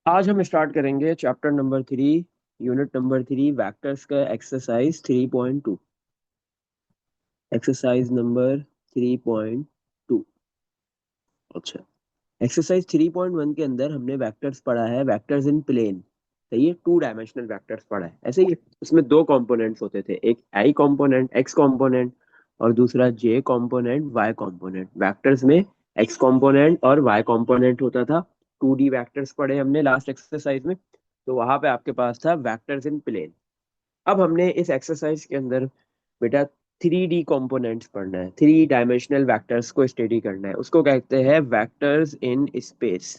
आज हम स्टार्ट करेंगे chapter number 3, unit number 3, vectors का एक्सरसाइज 3.2। Exercise number 3.2। अच्छा, एक्सरसाइज 3.1 के अंदर हमने वेक्टर्स पढ़ा है, वेक्टर्स इन प्लेन। सही है, टू डायमेंशनल वेक्टर्स पढ़ा है। ऐसे ही उसमें दो कंपोनेंट्स होते थे, एक आई कंपोनेंट एक्स कंपोनेंट और दूसरा जे कंपोनेंट वाई कंपोनेंट। वेक्टर्स में एक्स कंपोनेंट और वाई कंपोनेंट होता था। 2D वेक्टर्स पढ़े हमने लास्ट एक्सरसाइज में, तो वहां पे आपके पास था वेक्टर्स इन प्लेन। अब हमने इस एक्सरसाइज के अंदर बेटा 3D कंपोनेंट्स पढ़ना है, 3 डायमेंशनल वेक्टर्स को स्टडी करना है। उसको कहते हैं वेक्टर्स इन स्पेस।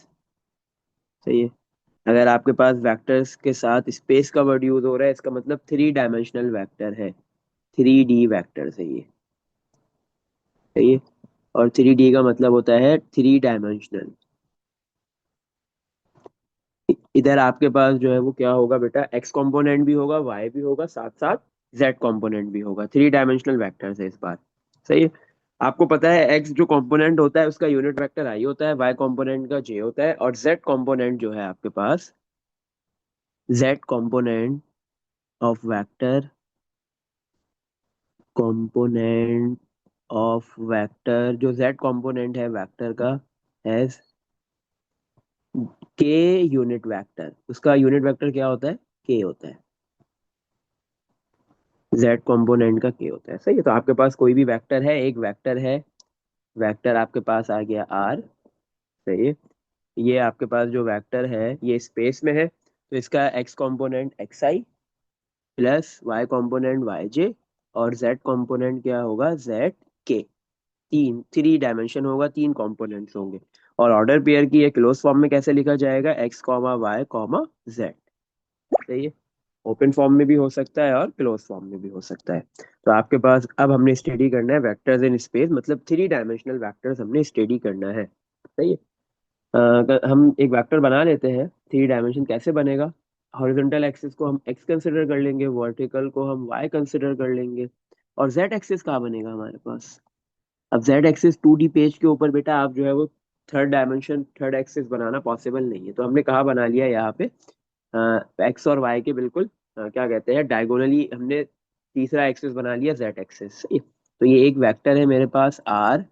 सही है, अगर आपके पास वेक्टर्स के साथ स्पेस का वर्ड यूज हो रहा है, इसका मतलब 3 डायमेंशनल वेक्टर है। 3D वेक्टर सही है। सही है, और 3D का मतलब होता है 3 डायमेंशनल। इधर आपके पास जो है वो क्या होगा बेटा, एक्स कंपोनेंट भी होगा, वाई भी होगा, साथ साथ जेड कंपोनेंट भी होगा। 3 डायमेंशनल वेक्टर्स है इस बार। सही है, आपको पता है एक्स जो कंपोनेंट होता है उसका यूनिट वेक्टर आई होता है, वाई कंपोनेंट का जे होता है, और जेड कंपोनेंट जो है आपके पास, Z component of vector, component of vector, जो जेड कंपोनेंट है वेक्टर का, हैज के यूनिट वेक्टर। उसका यूनिट वेक्टर क्या होता है, के होता है। जेड कंपोनेंट का के होता है। सही है, तो आपके पास कोई भी वेक्टर है, एक वेक्टर है, वेक्टर आपके पास आ गया आर। सही है, ये आपके पास जो वेक्टर है ये स्पेस में है, तो इसका एक्स कंपोनेंट एक्स आई प्लस वाई कंपोनेंट वाई जे और जेड कंपोनेंट क्या होगा, जेड के। 3 डायमेंशन होगा, 3 कंपोनेंट्स होंगे। और ऑर्डर पेयर की ये क्लोज फॉर्म में कैसे लिखा जाएगा, x comma y comma z. सही है, ओपन फॉर्म में भी हो सकता है और क्लोज फॉर्म में भी हो सकता है। तो आपके पास अब हमने स्टडी करना है वेक्टर्स इन स्पेस, मतलब 3 डायमेंशनल वेक्टर्स हमने स्टडी करना है। सही है, अगर हम एक वेक्टर बना लेते हैं, 3 डायमेंशन कैसे बनेगा। हॉरिजॉन्टल एक्सिस को हम एक्स कंसिडर कर लेंगे, वर्टिकल को हम वाई कंसिडर कर लेंगे, और जेड एक्सिस कहाँ बनेगा हमारे पास। अब जेड एक्सिस 2D पेज के ऊपर बेटा आप जो है वो थर्ड एक्सिस बनाना पॉसिबल नहीं है, तो हमने कहाँ बना लिया यहाँ पे, एक्स और वाई के बिल्कुल क्या कहते हैं डायगोनली हमने तीसरा एक्सिस बना लिया, जेड एक्सिस। तो ये एक वेक्टर है मेरे पास आर,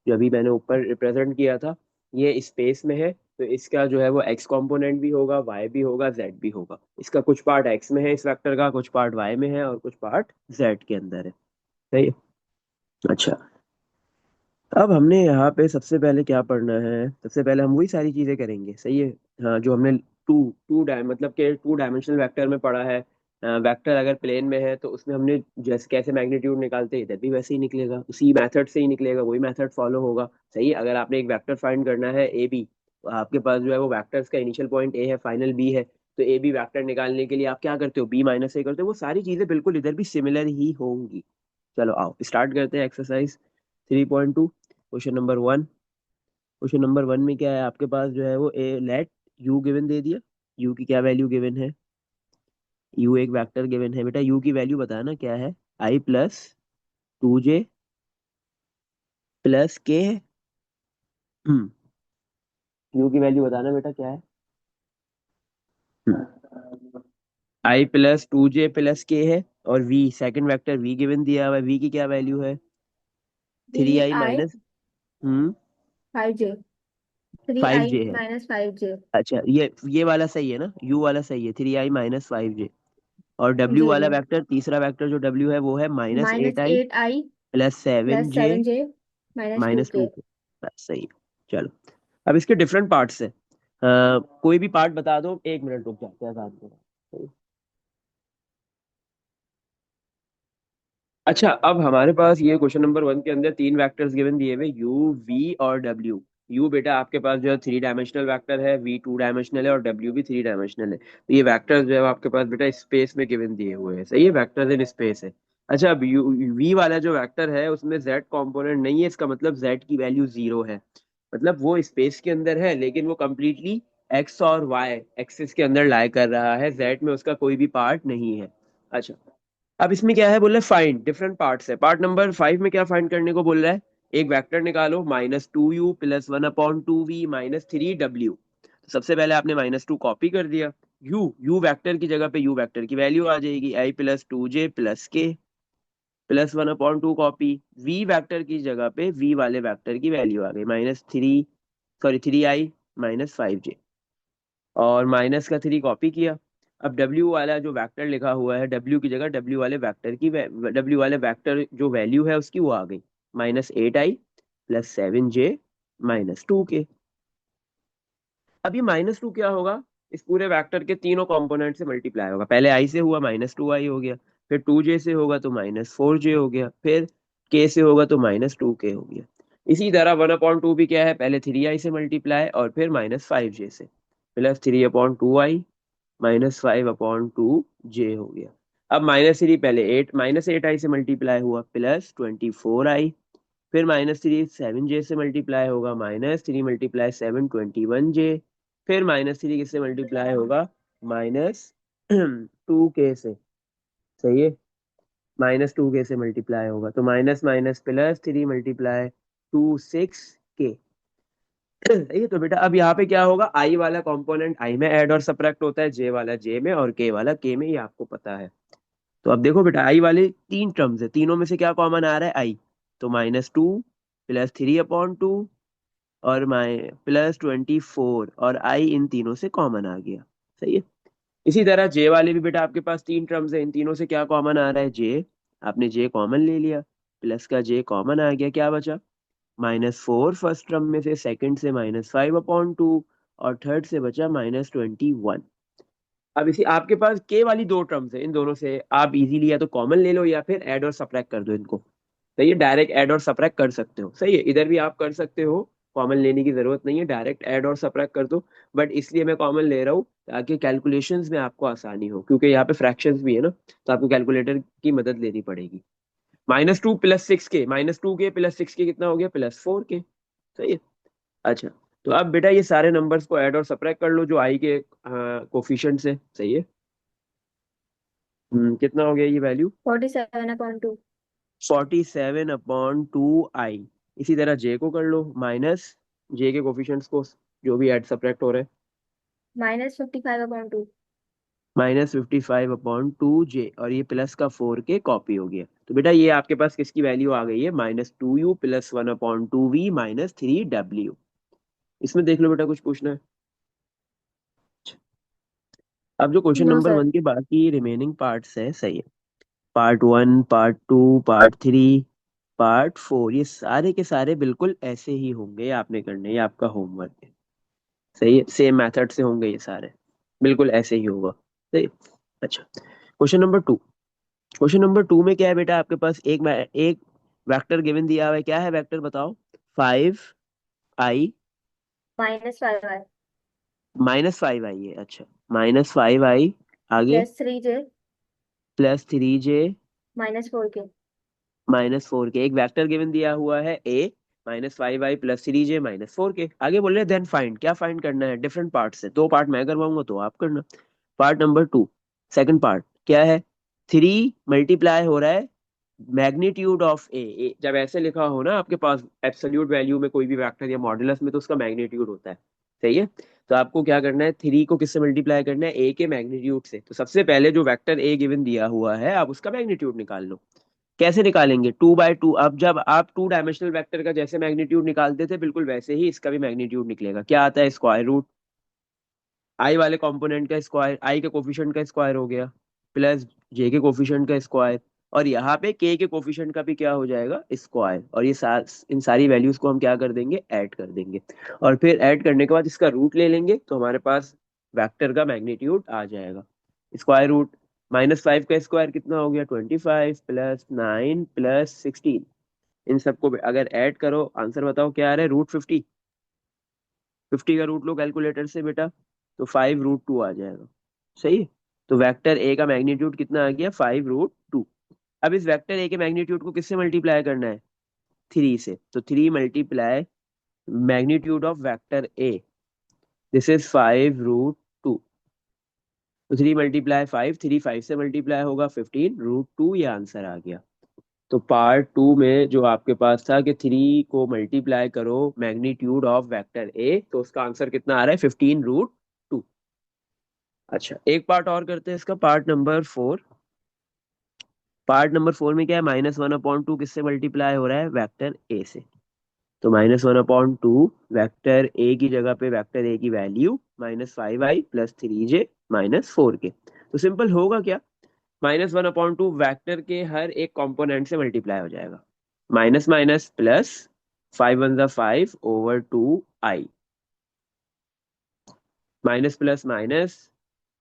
जो अभी मैंने ऊपर रिप्रेजेंट किया था। ये स्पेस में है, तो इसका जो है वो एक्स कंपोनेंट भी होगा, वाई भी होगा, जेड भी होगा। इसका कुछ पार्ट एक्स में है इस वेक्टर का, कुछ पार्ट वाई में है और कुछ पार्ट जेड के अंदर है। सही है, अच्छा। अब हमने यहाँ पे सबसे पहले क्या पढ़ना है, सबसे पहले हम वही सारी चीजें करेंगे। सही है, हाँ, जो हमने टू टू डाय मतलब के 2 डायमेंशनल वेक्टर में पढ़ा है। वेक्टर अगर प्लेन में है तो उसमें हमने जैसे कैसे मैग्नीट्यूड निकालते हैं, इधर भी वैसे ही निकलेगा, उसी मेथड से ही निकलेगा, वही मेथड फॉलो होगा। सही है, अगर आपने एक वेक्टर फाइंड करना है ए बी, तो आपके पास जो है वो वेक्टर्स का इनिशियल पॉइंट ए है, फाइनल बी है, तो ए बी वेक्टर निकालने के लिए आप क्या करते हो, बी माइनस ए करते हो। वो सारी चीजें बिल्कुल इधर भी सिमिलर ही होंगी। चलो आओ स्टार्ट करते हैं exercise 3.2। Question number 1। Question number 1 में क्या है आपके पास जो है वो ए लेट यू गिवन दे दिया। यू की क्या वैल्यू गिवन है, यू एक वेक्टर गिवन है बेटा, यू की वैल्यू बताना क्या है, आई प्लस 2J प्लस के है। यू की वैल्यू बताना बेटा क्या है, आई प्लस 2J प्लस के है। और v second vector v given दिया हुआ है, वी की क्या वैल्यू है, three 3i i minus hmm 5J, three five i j है। Minus 5J। अच्छा, ये वाला सही है ना, यू वाला सही है, 3i माइनस 5J। और डब्ल्यू जी वाला जी, वेक्टर, तीसरा वेक्टर जो डब्ल्यू है वो है माइनस माइनस एट आई 8I प्लस सेवन प्लस जे 7J minus two minus two के के। बस सही है। चलो, अब इसके डिफरेंट पार्ट्स है। कोई भी पार्ट बता दो, 1 मिनट रुक जाते हैं साथ में। अच्छा, अब हमारे पास ये क्वेश्चन नंबर 1 के अंदर 3 वेक्टर्स गिवन दिए हुए, यू वी और डब्ल्यू। यू बेटा आपके पास जो है 3 डायमेंशनल वेक्टर है, वी 2 डायमेंशनल है और डब्ल्यू भी 3 डायमेंशनल है। तो ये वेक्टर्स जो है वो आपके पास बेटा स्पेस में गिवन दिए हुए हैं। सही है, वेक्टर्स इन स्पेस है। अच्छा, अब यू वी वाला जो वेक्टर है उसमें जेड कंपोनेंट नहीं है, इसका मतलब जेड की वैल्यू 0 है। मतलब वो स्पेस के अंदर है लेकिन वो कंप्लीटली एक्स और वाई एक्सिस के अंदर लाई कर रहा है, जेड में उसका कोई भी पार्ट नहीं है। अच्छा, अब इसमें क्या है, बोल रहा है फाइंड डिफरेंट पार्ट्स है। पार्ट नंबर 5 में क्या फाइंड करने को बोल रहा है, एक वेक्टर निकालो, -2u plus 1/2v minus 3w। सबसे पहले आपने -2 कॉपी कर दिया। यू वेक्टर की जगह पे यू वेक्टर की वैल्यू आ जाएगी, आई प्लस 2j प्लस के प्लस 1/2 कॉपी। वी वेक्टर की जगह पे वी वाले वेक्टर की वैल्यू आ गई, -3 माइनस 5j, और माइनस का 3 कॉपी किया। अब W वाला जो वेक्टर लिखा हुआ है, W की जगह W वाले वेक्टर जो वैल्यू है उसकी वो आ गई, -8i प्लस 7j -2k। अब ये -2 क्या होगा, इस पूरे वेक्टर के तीनों कंपोनेंट से मल्टीप्लाई होगा। पहले i से हुआ -2i हो गया, फिर 2j से होगा तो -4j हो गया, फिर k से होगा तो -2k हो गया। इसी तरह 1/2 भी क्या है, पहले 3i से मल्टीप्लाई और फिर -5j से, प्लस 3/2i -5/2j हो गया। अब -3 पहले -8i से मल्टीप्लाई हुआ, प्लस 24i, फिर -3 7j से मल्टीप्लाई होगा, -3 × 7 21j, फिर -3 किससे मल्टीप्लाई होगा, -2k से। सही है, -2k से मल्टीप्लाई होगा तो माइनस माइनस प्लस 3 × 2 6k। सही है। तो बेटा अब यहाँ पे क्या होगा, आई वाला कंपोनेंट आई में ऐड और सब्ट्रैक्ट होता है, जे वाला जे में और के वाला के में, ये आपको पता है। तो अब देखो बेटा, आई वाले तीन टर्म्स है, तीनों में से क्या कॉमन आ रहा है, आई। तो -2 प्लस 3/2 और माइ प्लस 24, और आई इन तीनों से कॉमन आ गया। सही है। इसी तरह जे वाले भी बेटा आपके पास तीन टर्म्स है, इन तीनों से क्या कॉमन आ रहा है, जे। आपने जे कॉमन ले लिया, प्लस का जे कॉमन आ गया, क्या बचा, -4 फर्स्ट टर्म में से, सेकंड से -5/2 और थर्ड से बचा -21। अब इसी आपके पास के वाली दो टर्म्स है, इन दोनों से आप इजीली या तो कॉमन ले लो या फिर ऐड और सब्ट्रैक्ट कर दो इनको। सही है, डायरेक्ट ऐड और सब्ट्रैक्ट कर सकते हो। सही है, इधर भी आप कर सकते हो, कॉमन लेने की जरूरत नहीं है, डायरेक्ट ऐड और सब्ट्रैक्ट कर दो। बट इसलिए मैं कॉमन ले रहा हूँ ताकि कैलकुलेशंस में आपको आसानी हो, क्योंकि यहाँ पे फ्रैक्शंस भी है ना, तो आपको कैलकुलेटर की मदद लेनी पड़ेगी। -2 plus 6k, -2k plus 6k कितना हो गया, +4k। सही है। अच्छा, तो अब बेटा ये सारे नंबर्स को ऐड और सब्ट्रैक्ट कर लो जो आई के कोफिशिएंट्स है। सही है। कितना हो गया ये वैल्यू, 47/2। 47/2i। इसी तरह जे को कर लो, माइनस जे के कोफिशिएंट्स को जो भी ऐड सब्ट्रैक्ट हो रहे हैं, -55/2। -55/2j, और ये प्लस का 4k कॉपी हो गया। तो बेटा ये आपके पास किसकी वैल्यू आ गई है, -2u प्लस 1/2v -3w। इसमें देख लो बेटा, कुछ पूछना है। अब जो क्वेश्चन नो नंबर सर। 1 के बाकी रिमेनिंग पार्ट्स है, सही है, पार्ट 1 पार्ट 2 पार्ट 3 पार्ट 4, ये सारे के सारे बिल्कुल ऐसे ही होंगे, ये आपने करने, ये आपका होमवर्क है। सही है, सेम मेथड से होंगे ये सारे, बिल्कुल ऐसे ही होगा। सही है? अच्छा, क्वेश्चन नंबर 2। क्वेश्चन नंबर 2 में क्या है बेटा, आपके पास एक वेक्टर गिवन दिया हुआ है, क्या है वेक्टर बताओ, 5i -5i -5i है। अच्छा, -5i, आगे +3j +3j -4k। -4k। एक वेक्टर गिवन दिया हुआ है a, -5i +3j -4k। आगे बोल रहे देन फाइंड, क्या फाइंड करना है, डिफरेंट पार्ट से, दो पार्ट मैं करवाऊंगा तो आप करना। पार्ट नंबर 2, सेकंड पार्ट क्या है, 3 मल्टीप्लाई हो रहा है मैग्नीट्यूड ऑफ ए। जब ऐसे लिखा हो ना आपके पास एब्सोल्यूट वैल्यू में कोई भी वेक्टर या मॉड्यूलस में, तो उसका मैग्नीट्यूड होता है। सही है। तो आपको क्या करना है, 3 को किससे मल्टीप्लाई करना है, ए के मैग्नीट्यूड से। तो सबसे पहले जो वेक्टर ए गिवन दिया हुआ है, आप उसका मैग्नीट्यूड निकाल लो। कैसे निकालेंगे, 2/2। अब जब आप 2 डायमेंशनल वेक्टर का जैसे मैग्नीट्यूड निकालते थे, बिल्कुल वैसे ही इसका भी मैग्नीट्यूड निकलेगा। क्या आता है, स्क्वायर रूट आई वाले कंपोनेंट का स्क्वायर, आई के कोफिशिएंट का स्क्वायर हो गया, प्लस जे के कोफिशिएंट का स्क्वायर, और यहाँ पे के कोफिशिएंट का भी क्या हो जाएगा, स्क्वायर। और ये इन सारी वैल्यूज को हम क्या कर देंगे, ऐड कर देंगे। और फिर ऐड करने के बाद इसका रूट ले लेंगे, तो हमारे पास वेक्टर का मैग्नीट्यूड आ जाएगा। स्क्वायर रूट -5 का स्क्वायर कितना हो गया, 25 प्लस 9 प्लस 16। इन सबको अगर ऐड करो, आंसर बताओ क्या आ रहा है, √50। 50 का रूट लो कैलकुलेटर से बेटा, तो 5√2 आ जाएगा। सही है। तो वेक्टर ए का मैग्नीट्यूड कितना आ गया, 5√2। अब इस वेक्टर ए के मैग्नीट्यूड को किससे मल्टीप्लाई करना है, 3 से। तो 3 multiply magnitude of vector A, this is 5√2। तो 3 × 5, 3 5 से मल्टीप्लाई होगा 15√2, ये आंसर आ गया। तो पार्ट टू में जो आपके पास था कि 3 को मल्टीप्लाई करो मैग्नीट्यूड ऑफ वेक्टर ए, तो उसका आंसर कितना आ रहा है, 15√2। अच्छा, एक पार्ट और करते हैं इसका, पार्ट नंबर 4 में क्या है, -1/2 किससे मल्टीप्लाई हो रहा है, वेक्टर ए से। तो -1/2 वेक्टर ए की जगह पे वेक्टर ए की वैल्यू -5i + 3j -4k। तो सिंपल होगा क्या, -1/2 वेक्टर के हर एक कंपोनेंट से मल्टीप्लाई हो जाएगा, minus minus plus, 5 × 5/2i, minus plus minus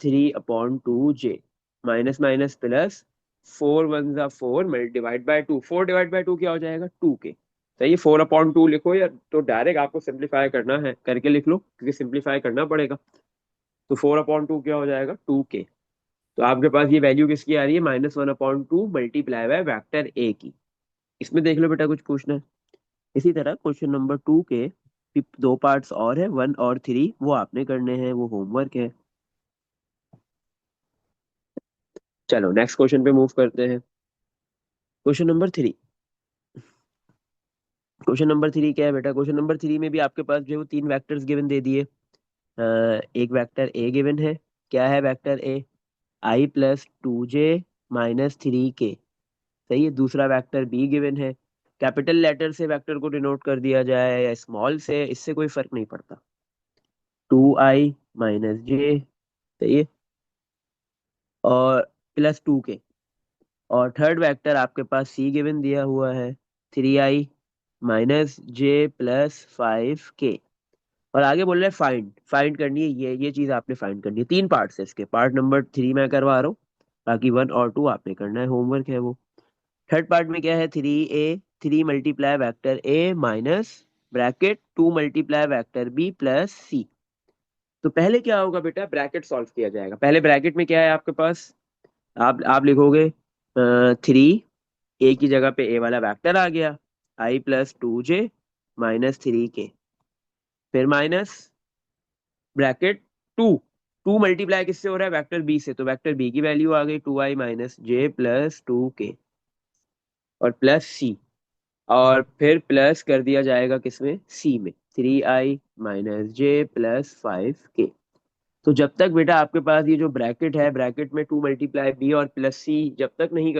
3/2j, minus minus plus, 4 × 1 = 4 divide by 2, 4 / 2 क्या हो जाएगा, 2k। सही है, 4/2 लिखो, या तो डायरेक्ट आपको सिंप्लीफाई करना है करके लिख लो, क्योंकि सिंप्लीफाई करना पड़ेगा। तो 4/2 क्या हो जाएगा, 2k। तो आपके पास ये वैल्यू किसकी आ रही है, -1/2 मल्टीप्लाई बाय वेक्टर ए की। इसमें देख लो बेटा, कुछ पूछना है। इसी तरह क्वेश्चन नंबर 2 के भी 2 पार्ट्स और है, 1 और 3, वो आपने करने हैं, वो होमवर्क है। चलो नेक्स्ट क्वेश्चन पे मूव करते हैं। Question number 3। क्वेश्चन नंबर 3 क्या है बेटा, क्वेश्चन नंबर 3 में भी आपके पास जो है वो 3 वेक्टर्स गिवन दे दिए। एक वेक्टर ए गिवन है। क्या है vector A, i + 2j -3k। सही है। दूसरा वेक्टर बी गिवन है। कैपिटल लेटर से वेक्टर को डिनोट कर दिया जाए या स्मॉल से, इससे कोई फर्क नहीं पड़ता। 2i - j। सही है। और +2k। और थर्ड वेक्टर आपके पास सी गिवन दिया हुआ है, 3i - j + 5k। और आगे बोल रहे हैं फाइंड फाइंड करनी है, ये चीज आपने फाइंड करनी है। 3 पार्ट्स है इसके, पार्ट नंबर 3 मैं करवा रहा हूँ, बाकी 1 और 2 आपने करना है, होमवर्क है वो। थर्ड पार्ट में क्या है, 3 × 3 × vector a minus bracket 2 × vector b + c। तो पहले क्या होगा बेटा, ब्रैकेट सॉल्व किया जाएगा। पहले ब्रैकेट में क्या है आपके पास, आप लिखोगे 3, ए की जगह पे ए वाला वेक्टर आ गया, i + 2j -3k, फिर माइनस ब्रैकेट 2, 2 मल्टीप्लाई किससे हो रहा है, वेक्टर बी से, तो वेक्टर बी की वैल्यू आ गई 2i - j + 2k, और प्लस सी। और फिर प्लस कर दिया जाएगा किसमें, सी में, 3i - j + 5k। तो जब तक बेटा आपके पास ये जो ब्रैकेट है, ब्रैकेट में 2 × b और प्लस सी जब तक नहीं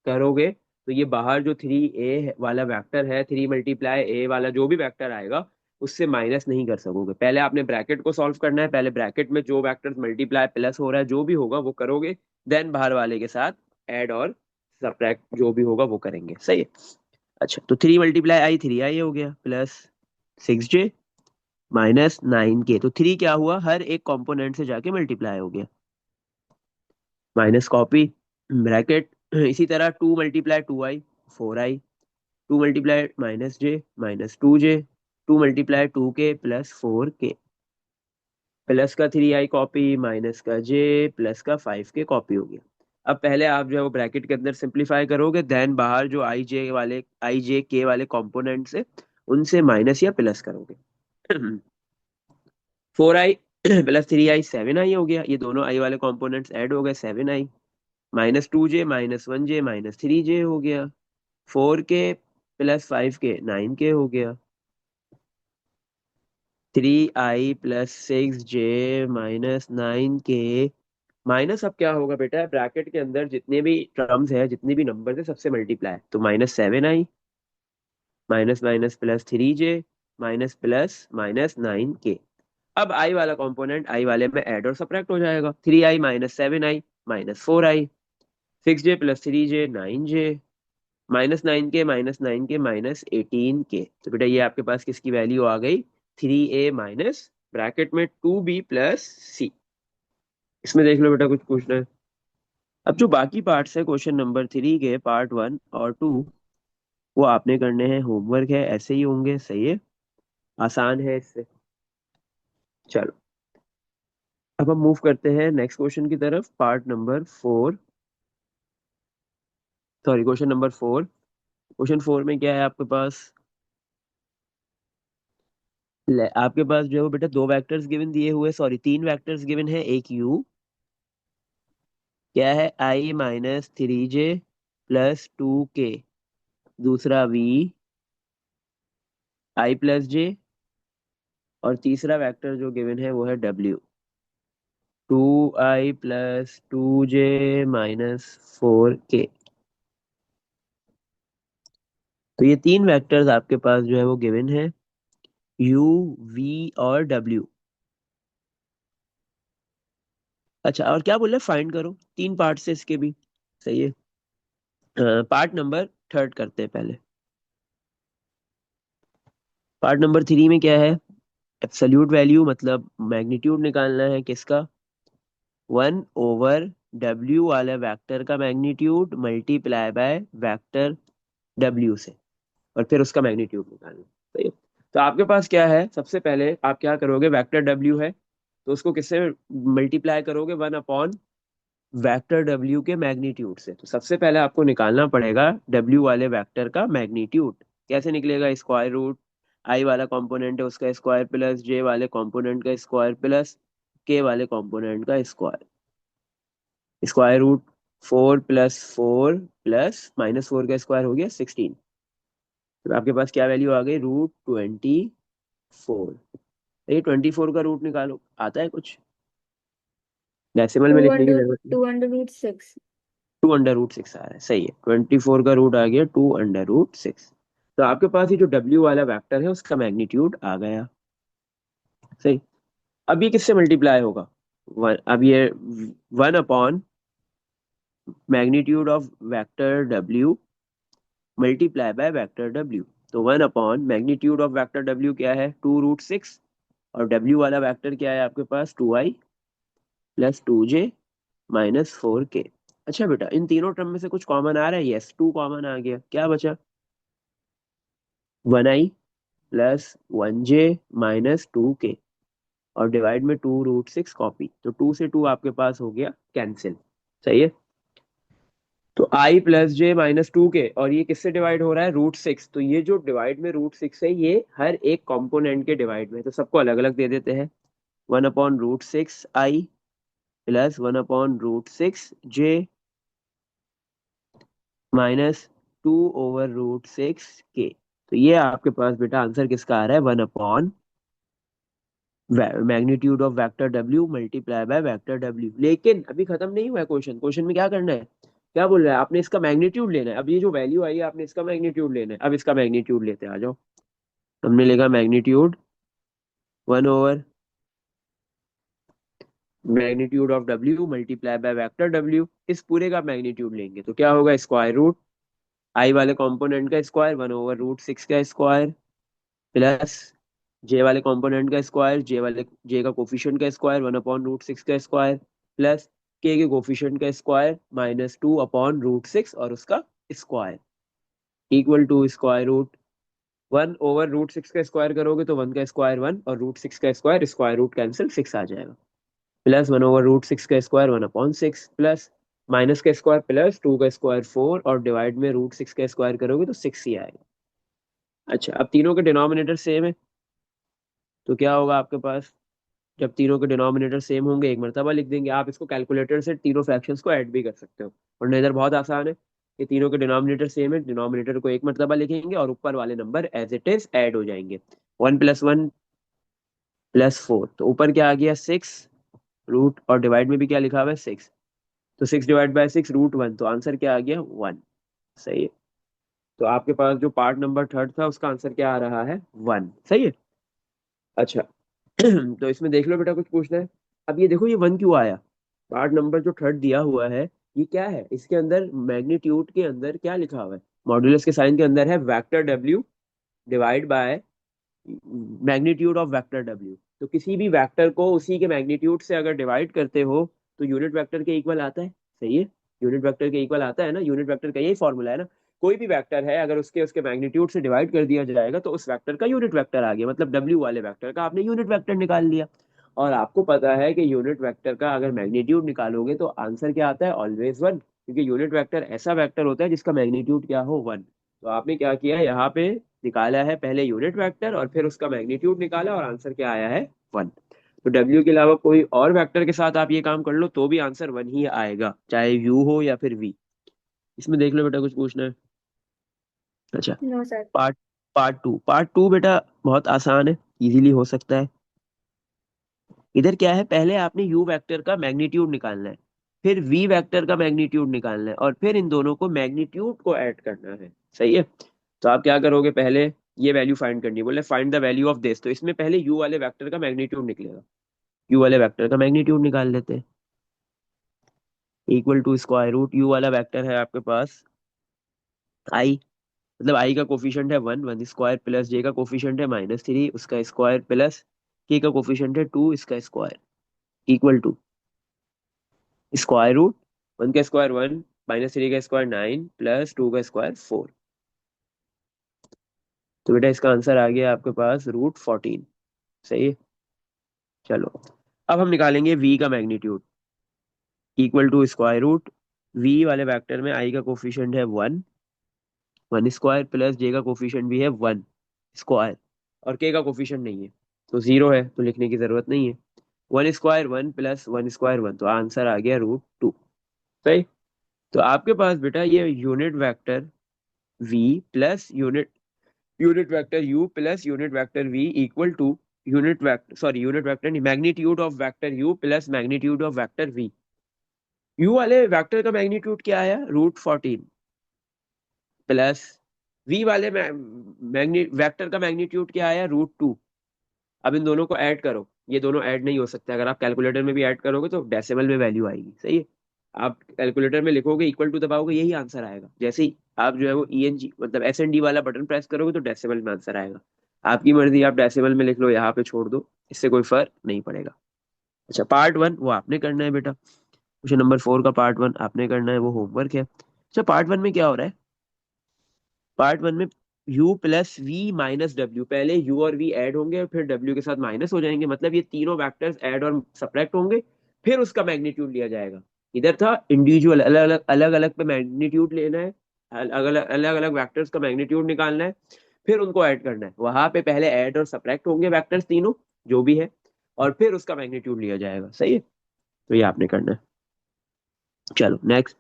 करोगे, तो ये बाहर जो 3a वाला वेक्टर है, 3 × a वाला जो भी वेक्टर आएगा, उससे माइनस नहीं कर सकोगे। पहले आपने ब्रैकेट को सॉल्व करना है, पहले ब्रैकेट में जो वेक्टर मल्टीप्लाई प्लस हो रहा है जो भी होगा वो करोगे, देन बाहर वाले के साथ ऐड और सब्ट्रैक्ट जो भी होगा वो करेंगे। सही है। अच्छा, तो 3 × i 3i हो गया, +6j -9k। तो 3 क्या हुआ, हर एक कंपोनेंट से जाके मल्टीप्लाई हो गया, माइनस कॉपी ब्रैकेट। इसी तरह 2 × 2i 4i, 2 × -j -2j, 2 × 2k +4k, plus का 3i कॉपी, माइनस का j, प्लस का 5k कॉपी हो गया। अब पहले आप जो है वो ब्रैकेट के अंदर सिंप्लीफाई करोगे, देन बाहर जो i j k वाले कंपोनेंट्स है उनसे माइनस या प्लस करोगे। 4i + 3i 7i हो गया, ये दोनों i वाले कंपोनेंट्स ऐड हो गए, 7i -2j -1j -3j हो गया, 4k + 5k 9k हो गया, 3i + 6j -9k। माइनस अब क्या होगा बेटा, ब्रैकेट के अंदर जितने भी टर्म्स है, जितने भी नंबर है, सबसे मल्टीप्लाई, तो -7i minus minus +3j minus plus -9k। अब आई वाला कंपोनेंट आई वाले में ऐड और सब्ट्रैक्ट हो जाएगा, 3i - 7i -4i, 6j + 3j 9j, -9k -9k तो बेटा ये आपके पास किसकी वैल्यू आ गई, 3a माइनस ब्रैकेट में 2b + c। इसमें देख लो बेटा, कुछ पूछना है। अब जो बाकी पार्ट्स है क्वेश्चन नंबर 3 के, पार्ट 1 और 2, वो आपने करने हैं, होमवर्क है, ऐसे ही होंगे। सही है, आसान है इससे। चलो, अब हम मूव करते हैं नेक्स्ट क्वेश्चन की तरफ, part number 4, sorry question number 4। Question 4 में क्या है आपके पास, आपके पास जो है वो बेटा 2 वेक्टर्स गिवन दिए हुए, सॉरी 3 वेक्टर्स गिवन है, एक u, क्या है, i - 3j + 2k। दूसरा v i प्लस जे, और तीसरा वेक्टर जो गिवन है वो है w, 2i + 2j - 4k। तो ये तीन वेक्टर्स आपके पास जो है वो गिवन है, u, v और w। अच्छा, और क्या बोल रहे फाइंड करो, तीन पार्ट से इसके भी। सही है। पार्ट नंबर थर्ड करते हैं पहले। पार्ट नंबर थ्री में क्या है? एब्सोल्यूट वैल्यू, मतलब मैग्नीट्यूड निकालना है किसका? 1/w वाले वेक्टर का magnitude multiply by vector w से, और फिर उसका मैग्नीट्यूड निकालना। सही है। तो आपके पास क्या है, सबसे पहले आप क्या करोगे, वेक्टर w है तो उसको किससे मल्टीप्लाई करोगे? 1/, वेक्टर w के मैग्नीट्यूड से। तो सबसे पहले आपको निकालना पड़ेगा w वाले वेक्टर का मैग्नीट्यूड। कैसे निकलेगा? स्क्वायर रूट, i वाला कंपोनेंट है उसका स्क्वायर प्लस j वाले कंपोनेंट का स्क्वायर प्लस k वाले कंपोनेंट का स्क्वायर। स्क्वायर रूट 4 + 4 + -4 का स्क्वायर हो गया 16। तो आपके पास क्या वैल्यू आ गई? √24। ये 24 का रूट निकालो, आता है कुछ? डेसिमल टू में लिखने की अंडर जरूरत नहीं। 2√6। 2√6 आ रहा है, सही है। 24 का रूट आ गया 2√6। तो आपके पास ये जो W वाला वेक्टर है उसका मैग्नीट्यूड आ गया। सही। अब ये किससे मल्टीप्लाई होगा? अब ये 1/, magnitude of vector W multiply by vector W। तो 1/, मैग्नीट्यूड ऑफ वेक्टर W क्या है? 2√6, और W वाला वेक्टर क्या है आपके पास? 2i + 2j - 4k। अच्छा बेटा, इन तीनों टर्म में से कुछ कॉमन आ रहा है? यस, 2 कॉमन आ गया। क्या बचा? 1i + 1j - 2k, और डिवाइड में 2√6 कॉपी, तो 2 से 2 आपके पास हो गया कैंसिल। सही है। तो i + j - 2k, और ये किससे डिवाइड हो रहा है? √6। तो ये जो डिवाइड में √6 है ये हर एक कंपोनेंट के डिवाइड में, तो सबको अलग अलग दे देते हैं। 1/√6i + 1/√6j -2/√6k। तो ये आपके पास बेटा आंसर किसका आ रहा है? 1/, magnitude of vector W multiply by vector W। लेकिन अभी खत्म नहीं हुआ है क्वेश्चन। क्वेश्चन में क्या करना है? क्या बोल रहा है? आपने इसका मैग्नीट्यूड लेना है। अब ये जो वैल्यू आई है आपने इसका मैग्नीट्यूड लेना है। अब इसका मैग्नीट्यूड लेते हैं, आ जाओ। हमने लेगा magnitude 1/, magnitude of W multiply by vector W। इस पूरे का मैग्नीट्यूड लेंगे तो क्या होगा? स्क्वायर रूट i वाले कंपोनेंट का स्क्वायर 1/√6 का स्क्वायर प्लस जे वाले कंपोनेंट का स्क्वायर, जे का कोफिशिएंट का स्क्वायर 1/√6 का स्क्वायर प्लस के कोफिशिएंट का स्क्वायर -2/√6 और उसका square equal to square root 1/√6 का स्क्वायर करोगे तो 1 का स्क्वायर 1, और √6 का स्क्वायर रूट कैंसिल 6 आ जाएगा, प्लस 1/√6 का स्क्वायर 1/6 प्लस माइनस का स्क्वायर प्लस 2 का स्क्वायर 4, और डिवाइड में √6 का स्क्वायर करोगे तो 6 ही आएगा। अच्छा, अब तीनों के डिनोमिनेटर सेम है तो क्या होगा आपके पास? जब तीनों के डिनोमिनेटर सेम होंगे एक मर्तबा लिख देंगे। आप इसको कैलकुलेटर से तीनों फ्रैक्शंस को ऐड भी कर सकते हो, और इधर बहुत आसान है। ये तीनों के डिनोमिनेटर सेम है, डिनोमिनेटर को एक मर्तबा लिखेंगे और ऊपर वाले number as it is add हो जाएंगे। 1 + 1 + 4, तो ऊपर क्या आ गया? 6 रूट, और डिवाइड में भी क्या लिखा हुआ है? 6। तो 6/6 √1, तो आंसर क्या आ गया? 1। सही है। तो आपके पास जो पार्ट नंबर थर्ड था उसका आंसर क्या आ रहा है? 1। सही है। अच्छा, तो इसमें देख लो बेटा, कुछ पूछना है? अब ये देखो, ये 1 क्यों आया? पार्ट नंबर जो थर्ड दिया हुआ है ये क्या है? इसके अंदर मैग्नीट्यूड के अंदर क्या लिखा हुआ है? मॉड्यूलस के साइन के अंदर है vector W divide by magnitude of vector W। तो किसी भी वेक्टर को उसी के मैग्नीट्यूड से अगर डिवाइड करते हो तो यूनिट वेक्टर के इक्वल आता है। सही है। यूनिट वेक्टर के इक्वल आता है ना, यूनिट वेक्टर का यही फॉर्मूला है ना। कोई भी वेक्टर है अगर उसके उसके मैग्नीट्यूड से डिवाइड कर दिया जाएगा तो उस वेक्टर का यूनिट वेक्टर आ गया, मतलब W वाले वेक्टर का आपने यूनिट वेक्टर निकाल लिया। और आपको पता है कि यूनिट वेक्टर का अगर मैग्नीट्यूड निकालोगे तो आंसर क्या आता है? ऑलवेज 1, क्योंकि यूनिट वेक्टर ऐसा वेक्टर होता है जिसका मैग्नीट्यूड क्या हो? 1। तो आपने क्या किया यहाँ पे? निकाला है पहले यूनिट वेक्टर और फिर उसका मैग्नीट्यूड निकाला, और आंसर क्या आया है? 1। तो W के अलावा कोई और वेक्टर के साथ आप ये काम कर लो तो भी आंसर 1 ही आएगा, चाहे U हो या फिर V। इसमें देख लो बेटा, कुछ पूछना है? अच्छा। No sir. Part part two बेटा बहुत आसान है, इजीली हो सकता है। इधर क्या है, पहले आपने यू वेक्टर का मैग्नीट्यूड निकालना है, फिर वी वेक्टर का मैग्नीट्यूड निकालना है, और फिर इन दोनों को मैग्नीट्यूड को ऐड करना है। सही है। तो आप क्या करोगे, पहले ये वैल्यू फाइंड करनी है, बोले find the value of this, तो इसमें पहले यू वाले वेक्टर का मैग्नीट्यूड निकलेगा। यू वाले वेक्टर का मैग्नीट्यूड निकाल लेते हैं। Equal to square root, u वाला वेक्टर है आपके पास आई, मतलब आई का कोफिशिएंट है 1 1 स्क्वायर प्लस जे का कोफिशिएंट है -3 उसका स्क्वायर प्लस के का कोफिशिएंट है 2 इसका square, equal to square root 1 का स्क्वायर 1 -3 का स्क्वायर 9 प्लस 2 का स्क्वायर 4। तो बेटा इसका आंसर आ गया आपके पास √14। सही है। चलो, अब हम निकालेंगे v का magnitude. Equal to square root, v वाले वेक्टर में i का कोफिशिएंट है 1 1 स्क्वायर प्लस j का कोफिशिएंट भी है 1 स्क्वायर, और k का कोफिशिएंट नहीं है तो 0 है, तो लिखने की जरूरत नहीं है। 1 स्क्वायर 1 प्लस 1 स्क्वायर 1, तो आंसर आ गया √2। सही। तो आपके पास बेटा ये unit vector v plus unit unit vector u plus unit vector v equal to unit vector नहीं, magnitude of vector u plus magnitude of vector v। u वाले वेक्टर का मैग्नीट्यूड क्या आया, √14, प्लस v वाले मैग्नी वेक्टर का magnitude क्या आया, √2। अब इन दोनों को ऐड करो, ये दोनों ऐड नहीं हो सकते, अगर आप कैलकुलेटर में भी ऐड करोगे तो डेसिमल में वैल्यू आएगी। सही है। आप कैलकुलेटर में लिखोगे इक्वल टू दबाओगे यही आंसर आएगा, जैसे ही आप जो है वो ENG मतलब SND वाला बटन प्रेस करोगे तो डेसिमल में आंसर आएगा। आपकी मर्जी, आप डेसिमल में लिख लो, यहाँ पे छोड़ दो, इससे कोई फर्क नहीं पड़ेगा। अच्छा, पार्ट 1 वो आपने करना है बेटा, क्वेश्चन नंबर 4 का पार्ट 1 आपने करना है, वो होमवर्क है। अच्छा, पार्ट 1 में क्या हो रहा है, पार्ट 1 में u प्लस वी माइनस डब्ल्यू, पहले u और v ऐड होंगे और फिर w के साथ माइनस हो जाएंगे, मतलब ये तीनों वेक्टर्स ऐड और सब्ट्रैक्ट होंगे, फिर उसका मैग्नीट्यूड लिया जाएगा। इधर था इंडिविजुअल, अलग अलग पे मैग्नीट्यूड लेना है, अलग अलग वेक्टर्स का मैग्नीट्यूड निकालना है, फिर उनको ऐड करना है। वहां पे पहले ऐड और सब्ट्रैक्ट होंगे वेक्टर्स तीनों जो भी है, और फिर उसका मैग्नीट्यूड लिया जाएगा। सही है। तो ये आपने करना है। चलो next,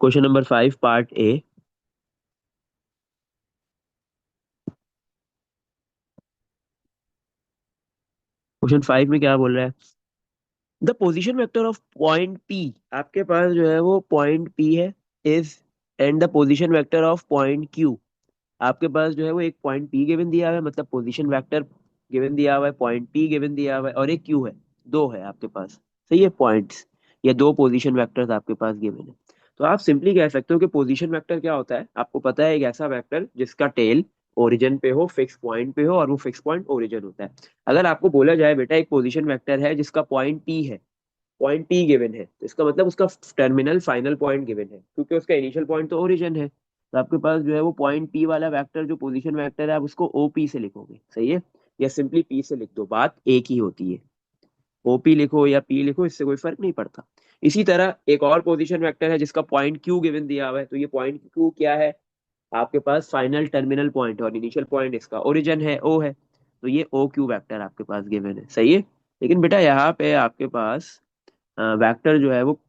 question number 5 part A. Question 5 में क्या बोल रहा है, the position vector of point P, आपके पास जो है वो पॉइंट पी है, is, and the position vector of point Q, आपके पास जो है वो एक पॉइंट पी गिवन दिया हुआ है, मतलब पोजीशन वेक्टर गिवन दिया हुआ है, पॉइंट पी गिवन दिया हुआ है, और एक क्यू है, दो है आपके पास। सही है, पॉइंट्स या दो पोजीशन वेक्टर्स आपके पास गिवन है। तो आप सिंपली कह सकते हो कि पोजीशन वेक्टर क्या होता है, आपको पता है, एक ऐसा वेक्टर जिसका टेल ओरिजिन पे हो, फिक्स पॉइंट पे हो, और वो फिक्स पॉइंट ओरिजिन होता है। अगर आपको बोला जाए बेटा एक पोजीशन वेक्टर है जिसका पॉइंट पी है, पॉइंट पी गिवन है, तो इसका मतलब उसका टर्मिनल फाइनल पॉइंट गिवन है, क्योंकि उसका इनिशियल पॉइंट तो ओरिजिन है। तो आपके पास जो है वो पॉइंट पी वाला वेक्टर जो पोजीशन वेक्टर है, आप उसको OP से लिखोगे। सही है, या सिंपली पी से लिख दो, बात एक ही होती है। OP लिखो या पी लिखो, इससे कोई फर्क नहीं पड़ता। इसी तरह एक और पोजीशन वेक्टर है जिसका पॉइंट क्यू गिवन दिया हुआ है, तो ये पॉइंट क्यू क्या है, आपके पास फाइनल टर्मिनल पॉइंट, और इनिशियल पॉइंट इसका ओरिजिन है, O है, तो ये OQ वेक्टर आपके पास गिवन है। सही है। लेकिन बेटा यहाँ पे आपके पास वेक्टर जो है वो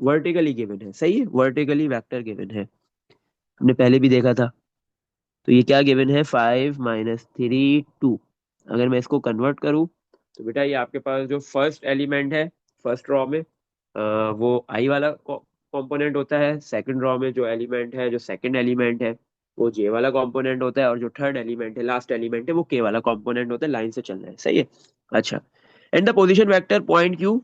वर्टिकली गिवन है। सही है, वर्टिकली वेक्टर गिवन है, हमने पहले भी देखा था। तो ये क्या गिवन है, 5 - 3 2। अगर मैं इसको कन्वर्ट करूँ तो बेटा ये आपके पास जो फर्स्ट एलिमेंट है, फर्स्ट रॉ में वो आई वाला कंपोनेंट होता है, सेकंड रॉ में जो एलिमेंट है, जो सेकंड एलिमेंट है, वो जे वाला कंपोनेंट होता है, और जो थर्ड एलिमेंट है, लास्ट एलिमेंट है, वो के वाला कंपोनेंट होता है। लाइन से चल रहा है। सही है। अच्छा, and the position vector point Q,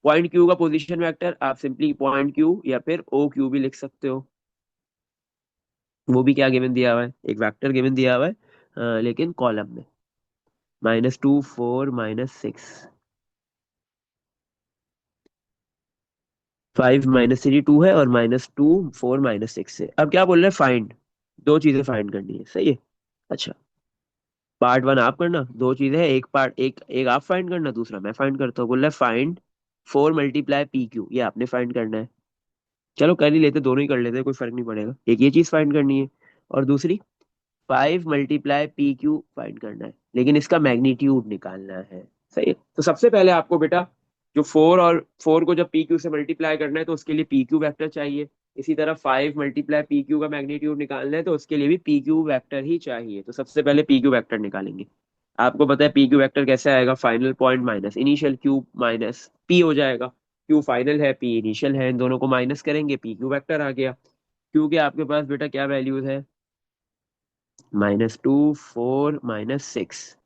point Q का पोजीशन वेक्टर आप सिंपली पॉइंट क्यू या फिर OQ भी लिख सकते हो। वो भी क्या गिवन दिया हुआ है, एक वेक्टर गिवन दिया हुआ है, लेकिन कॉलम में -2 4 -6, 5 - 3 2 है, और -2 4 -6 है। अब क्या बोल रहे हैं, फाइंड, दो चीजें फाइंड करनी है। सही है। अच्छा, पार्ट 1 आप करना, दो चीजें हैं, एक पार्ट एक एक आप फाइंड करना, दूसरा मैं फाइंड करता हूँ। बोल रहा है फाइंड 4 × PQ, ये आपने फाइंड करना है। चलो कर ही लेते, दोनों ही कर लेते, कोई फर्क नहीं पड़ेगा। एक ये चीज फाइंड करनी है, और दूसरी 5 × PQ फाइंड करना है, लेकिन इसका मैग्नीट्यूड निकालना है। सही है। तो सबसे पहले आपको बेटा जो 4 को जब PQ से मल्टीप्लाई करना है, तो उसके लिए PQ वेक्टर चाहिए। इसी तरह 5 मल्टीप्लाई पी क्यू का मैग्नीट्यूड निकालना है तो उसके लिए भी पी क्यू वेक्टर ही चाहिए। तो सबसे पहले पी क्यू वेक्टर निकालेंगे। आपको पता है पी क्यू वेक्टर कैसे आएगा, final point minus initial Q minus P हो जाएगा। क्यू फाइनल है, पी इनिशियल है, इन दोनों को माइनस करेंगे, पी क्यू वेक्टर आ गया। क्योंकि आपके पास बेटा क्या वैल्यूज है, -2, 4, -6,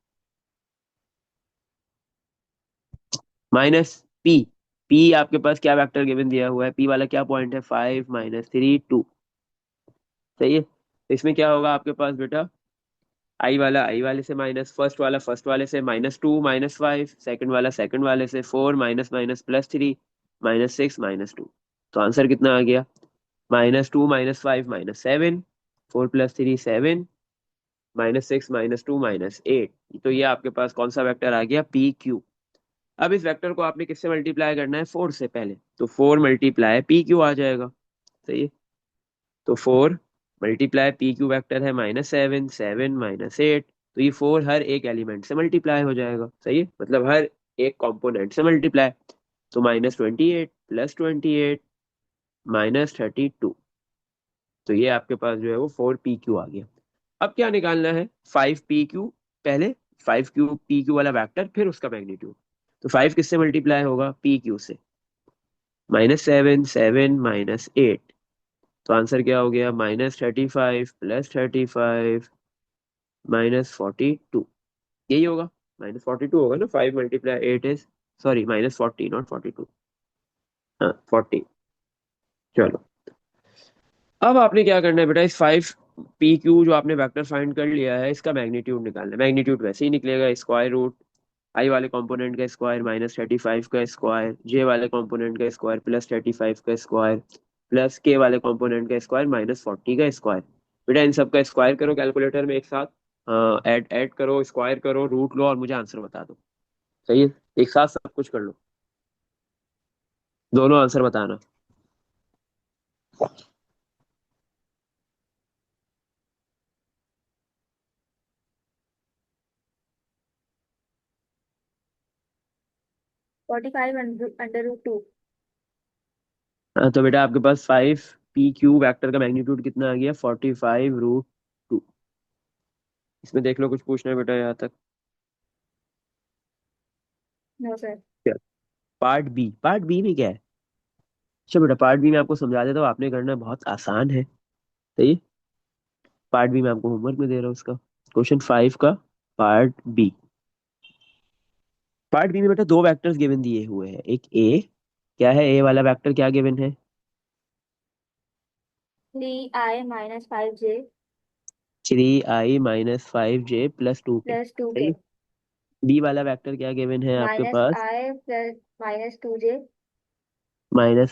माइनस पी। पी आपके पास क्या वेक्टर गिवन दिया हुआ है, पी वाला क्या पॉइंट है, 5, -3, 2। सही है। तो इसमें क्या होगा आपके पास बेटा, आई वाला आई वाले से माइनस, फर्स्ट वाला फर्स्ट वाले से, -2 -5, सेकंड वाला सेकंड वाले से, 4 माइनस माइनस +3, -6 -2। तो आंसर कितना आ गया, -2 -5 -7, 4 + 3 7, -6 -2 -8। तो ये आपके पास कौन सा वेक्टर आ गया, पी क्यू। अब इस वेक्टर को आपने किससे मल्टीप्लाई करना है, 4 से पहले, तो 4 मल्टीप्लाई पी क्यू आ जाएगा। सही है। तो 4 मल्टीप्लाई पी क्यू वेक्टर है -7, 7 -8। तो ये 4 हर एक एलिमेंट से मल्टीप्लाई हो जाएगा। सही है, मतलब हर एक कंपोनेंट से मल्टीप्लाई। तो -28 +28 -32। तो ये आपके पास जो है वो 4 पी क्यू आ गया। अब क्या निकालना है, 5 पी क्यू। पहले 5 क्यू पी क्यू वाला वेक्टर, फिर उसका मैग्नीट्यूड। तो 5 किससे मल्टीप्लाई होगा, पी क्यू से, -7 7 -8। तो आंसर क्या हो गया, -35 +35 -42। यही होगा, -42 होगा ना, 5 × 8 इज, सॉरी -40 नॉट 42। हाँ 40। चलो, अब आपने क्या करना है बेटा, इस 5 पी क्यू जो आपने वेक्टर फाइंड कर लिया है, इसका मैग्नीट्यूड निकालना है। मैग्नीट्यूड वैसे ही निकलेगा, स्क्वायर रूट आई वाले कंपोनेंट का स्क्वायर -35 का स्क्वायर, जे वाले कंपोनेंट का स्क्वायर +35 का स्क्वायर, प्लस के वाले कंपोनेंट का स्क्वायर -40 का स्क्वायर। बेटा इन सब का स्क्वायर करो कैलकुलेटर में एक साथ, ऐड ऐड करो, स्क्वायर करो, रूट लो और मुझे आंसर बता दो। सही है, एक साथ सब कुछ कर लो, दोनों आंसर बताना। 45 √2। हाँ, तो बेटा आपके पास 5 पी क्यू वेक्टर का मैग्नीट्यूड कितना आ गया, 45 √2। इसमें देख लो, कुछ पूछना है बेटा यहाँ तक। No sir. पार्ट बी में क्या है, अच्छा बेटा पार्ट बी में आपको समझा देता हूँ, आपने करना बहुत आसान है। सही। पार्ट बी में आपको होमवर्क में दे रहा हूँ उसका, क्वेश्चन 5 का पार्ट बी। पार्ट बी में बेटा दो वेक्टर्स गिवन दिए हुए हैं, एक ए, क्या है ए वाला वेक्टर क्या गिवन है, 3i -5j 3i - 5j +2k। सही +2k है। बी वाला वेक्टर क्या गिवन है आपके पास, -i -2j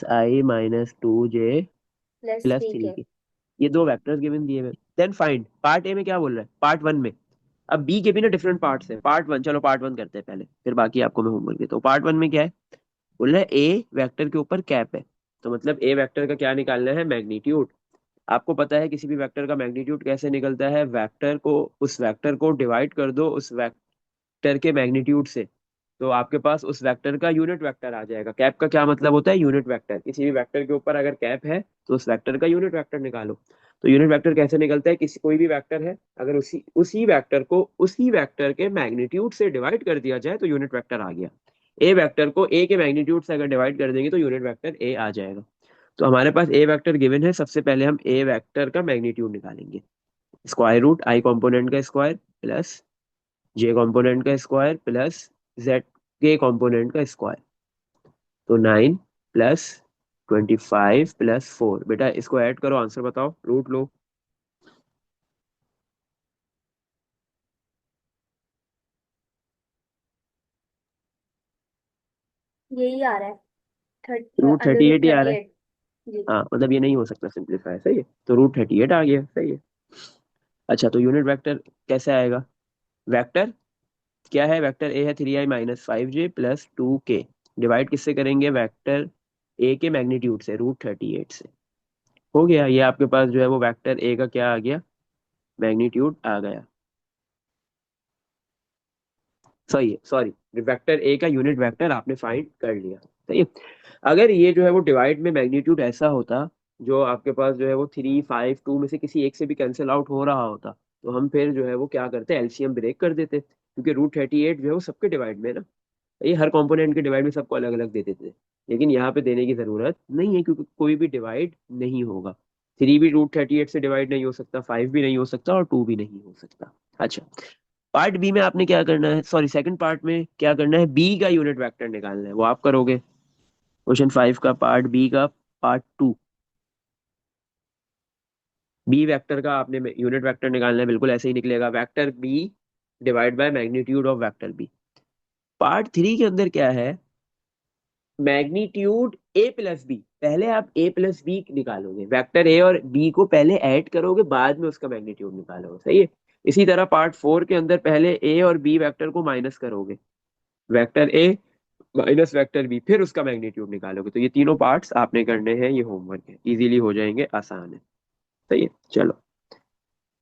-i - 2j +3k। +3k। ये दो वेक्टर्स गिवन दिए हुए। देन फाइंड, पार्ट ए में क्या बोल रहा है, पार्ट वन में। अब बी के भी ना डिफरेंट पार्ट्स है, पार्ट वन, चलो पार्ट वन करते हैं पहले, फिर बाकी आपको मैं होमवर्क देता हूँ। पार्ट वन में क्या है, बोल रहा है ए वेक्टर के ऊपर कैप है। तो मतलब ए वेक्टर का क्या निकालना है, मैग्नीट्यूड। आपको पता है किसी भी वेक्टर का मैग्नीट्यूड कैसे निकलता है, वेक्टर को, उस वेक्टर को डिवाइड कर दो उस वेक्टर के मैग्नीट्यूड से, तो आपके पास उस वेक्टर का यूनिट वेक्टर आ जाएगा। कैप का क्या मतलब होता है, यूनिट वेक्टर। किसी भी वेक्टर के ऊपर अगर कैप है तो उस वेक्टर का यूनिट वेक्टर निकालो। तो यूनिट वेक्टर कैसे निकलता है, किसी कोई भी वेक्टर है, अगर उसी उसी वेक्टर को उसी वेक्टर के मैग्नीट्यूड से डिवाइड कर दिया जाए तो यूनिट वेक्टर आ गया। ए वेक्टर को ए के मैग्नीट्यूड से अगर डिवाइड कर देंगे तो यूनिट वेक्टर ए आ जाएगा। तो हमारे पास ए वेक्टर गिवन है, सबसे पहले हम ए वेक्टर का मैग्नीट्यूड निकालेंगे। स्क्वायर रूट आई कंपोनेंट का स्क्वायर प्लस जे कंपोनेंट का स्क्वायर प्लस जेड के कंपोनेंट का स्क्वायर। तो 9 +25 +4, बेटा इसको ऐड करो, आंसर बताओ, रूट लो। यही आ रहा है, third root under thirty root eight ही आ थर्टी रहा है। एट जी। हाँ मतलब ये नहीं हो सकता सिंप्लीफाई। सही है, तो √38 आ गया। सही है। अच्छा तो यूनिट वेक्टर कैसे आएगा, वेक्टर क्या है, वेक्टर ए है 3i - 5j +2k, डिवाइड किससे करेंगे, वेक्टर ए के मैग्नीट्यूड से, √38 से। हो गया, ये आपके पास जो है वो वेक्टर ए का क्या आ गया, मैग्नीट्यूड आ गया। सही है, सॉरी, वेक्टर ए का यूनिट वेक्टर आपने फाइंड कर लिया। सही है। अगर ये जो है वो डिवाइड में मैग्नीट्यूड ऐसा होता, जो आपके पास जो है वो 3 5 2 में से किसी एक से भी कैंसिल आउट हो रहा होता, तो हम फिर जो है वो क्या करते, एलसीएम ब्रेक कर देते, क्योंकि रूट 38 जो है वो सबके डिवाइड में है ना, ये हर कंपोनेंट के डिवाइड में सबको अलग अलग दे देते हैं। लेकिन यहाँ पे देने की जरूरत नहीं है, क्योंकि कोई भी डिवाइड नहीं होगा। 3 भी रूट 38 से डिवाइड नहीं हो सकता, 5 भी नहीं हो सकता, और 2 भी नहीं हो सकता। अच्छा, पार्ट बी में आपने क्या करना है, सॉरी सेकंड पार्ट में क्या करना है, बी का यूनिट वेक्टर निकालना है, वो आप करोगे। क्वेश्चन 5 का पार्ट बी का पार्ट 2, बी वेक्टर का आपने यूनिट वेक्टर निकालना है, बिल्कुल ऐसे ही निकलेगा, vector b divide by magnitude of vector b. Part 3 के अंदर क्या है, मैग्नीट्यूड ए प्लस बी, पहले आप ए प्लस बी निकालोगे, वेक्टर ए और बी को पहले ऐड करोगे, बाद में उसका मैग्नीट्यूड निकालोगे, सही है। इसी तरह पार्ट 4 के अंदर पहले ए और बी वेक्टर को माइनस करोगे, vector a minus vector b, फिर उसका मैग्नीट्यूड निकालोगे। तो ये तीनों पार्ट्स आपने करने हैं, ये होमवर्क है, इजीली हो जाएंगे, आसान है। सही है, चलो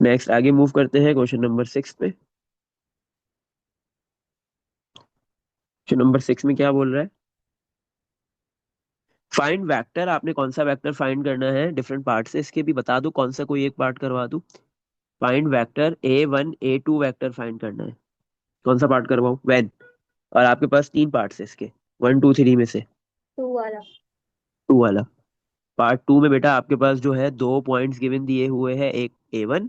नेक्स्ट आगे मूव करते हैं क्वेश्चन नंबर 6 पे। क्वेश्चन नंबर 6 में क्या बोल रहा है, फाइंड वेक्टर, आपने कौन सा वेक्टर फाइंड करना है, डिफरेंट पार्ट से, इसके भी बता दो कौन सा कोई एक पार्ट करवा दूं। Find vector A1 A2 vector find करना है, कौन सा पार्ट करवाऊं, वेन। और आपके पास 3 पार्ट्स है इसके, 1 2 3 में से 2 वाला। 2 वाला। पार्ट 2 में बेटा आपके पास जो है 2 पॉइंट्स गिवन दिए हुए हैं, एक A1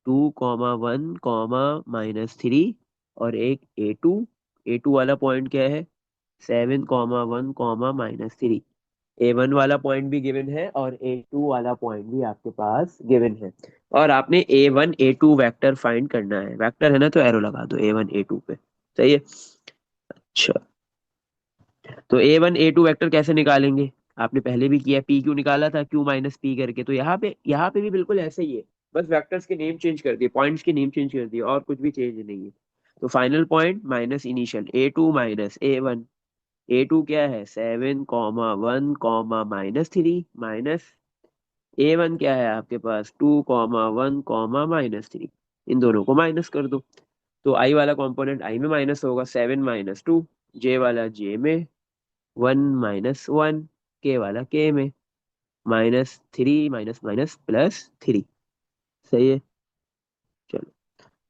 2,1, और एक A2 वाला पॉइंट क्या है, 7,1, A1 वाला पॉइंट भी गिवन है और A2 वाला पॉइंट भी आपके पास गिवन है। और आपने A1 A2 वेक्टर फाइंड करना है, वेक्टर है ना तो एरो लगा दो A1 A2 पे, सही है। अच्छा, तो A1 A2 वेक्टर कैसे निकालेंगे, आपने पहले भी किया, पी क्यू निकाला था, क्यू माइनस पी करके, तो यहाँ पे भी बिल्कुल ऐसे ही है, बस वेक्टर्स के नेम चेंज कर दिए, पॉइंट्स के नेम चेंज कर दिए, और कुछ भी चेंज नहीं है। तो final point minus initial, A2 minus A1, A2 क्या है, 7,1, माइनस A1 क्या है आपके पास, 2,1, इन दोनों को माइनस कर दो। तो आई वाला कंपोनेंट आई में माइनस होगा, 7 - 2, जे वाला जे में, 1 - 1, के वाला के में, -3, माइनस माइनस +3, सही है। चलो,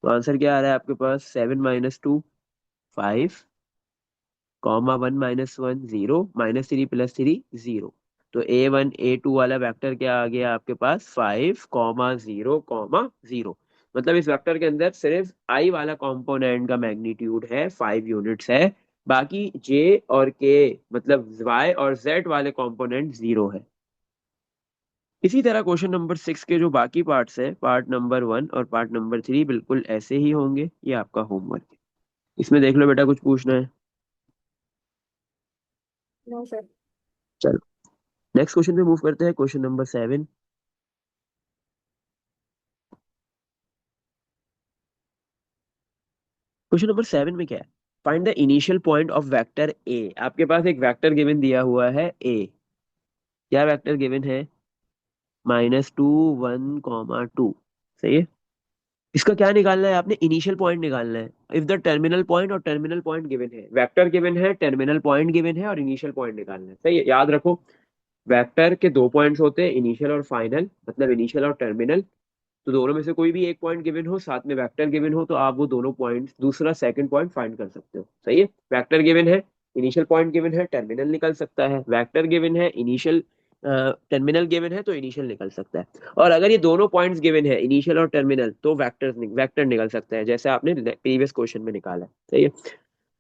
तो आंसर क्या आ रहा है आपके पास, 7 - 2 5, (1 - 1 0, -3 +3 0। तो A1 A2 वाला वेक्टर क्या आ गया आपके पास, 5, (0, 0). मतलब इस वेक्टर के अंदर सिर्फ आई वाला कंपोनेंट का मैग्नीट्यूड है 5 यूनिट्स है, बाकी जे और के मतलब वाई और जेड वाले कंपोनेंट 0 है। इसी तरह क्वेश्चन नंबर 6 के जो बाकी पार्ट्स है, पार्ट नंबर 1 और पार्ट नंबर 3 बिल्कुल ऐसे ही होंगे, ये आपका होमवर्क है। इसमें देख लो बेटा, कुछ पूछना है। No sir. चलो नेक्स्ट क्वेश्चन पे मूव करते हैं, क्वेश्चन नंबर 7। क्वेश्चन नंबर 7 में क्या है, find the initial point of vector A. आपके पास एक वेक्टर गिवन दिया हुआ है ए, क्या वेक्टर गिवन है, -2 1, 2, सही है। इसका क्या निकालना है, आपने इनिशियल पॉइंट निकालना है, इफ द टर्मिनल पॉइंट और टर्मिनल पॉइंट गिवन है, वेक्टर गिवन है, टर्मिनल पॉइंट गिवन है, और इनिशियल पॉइंट निकालना है, सही है। याद रखो, वेक्टर के 2 पॉइंट्स होते हैं, इनिशियल और फाइनल, मतलब इनिशियल और टर्मिनल। तो दोनों में से कोई भी एक पॉइंट गिवन हो, साथ में वेक्टर गिवन हो, तो आप वो दोनों पॉइंट, दूसरा सेकंड पॉइंट फाइंड कर सकते हो, सही है। वेक्टर गिवन है, इनिशियल पॉइंट गिवन है, टर्मिनल निकल सकता है, वेक्टर गिवन है, इनिशियल टर्मिनल गिवन है, तो इनिशियल निकल सकता है। और अगर ये दोनों पॉइंट्स गिवन है, इनिशियल और टर्मिनल, तो वेक्टर निकल सकता है, जैसे आपने प्रीवियस क्वेश्चन में निकाला है, सही है।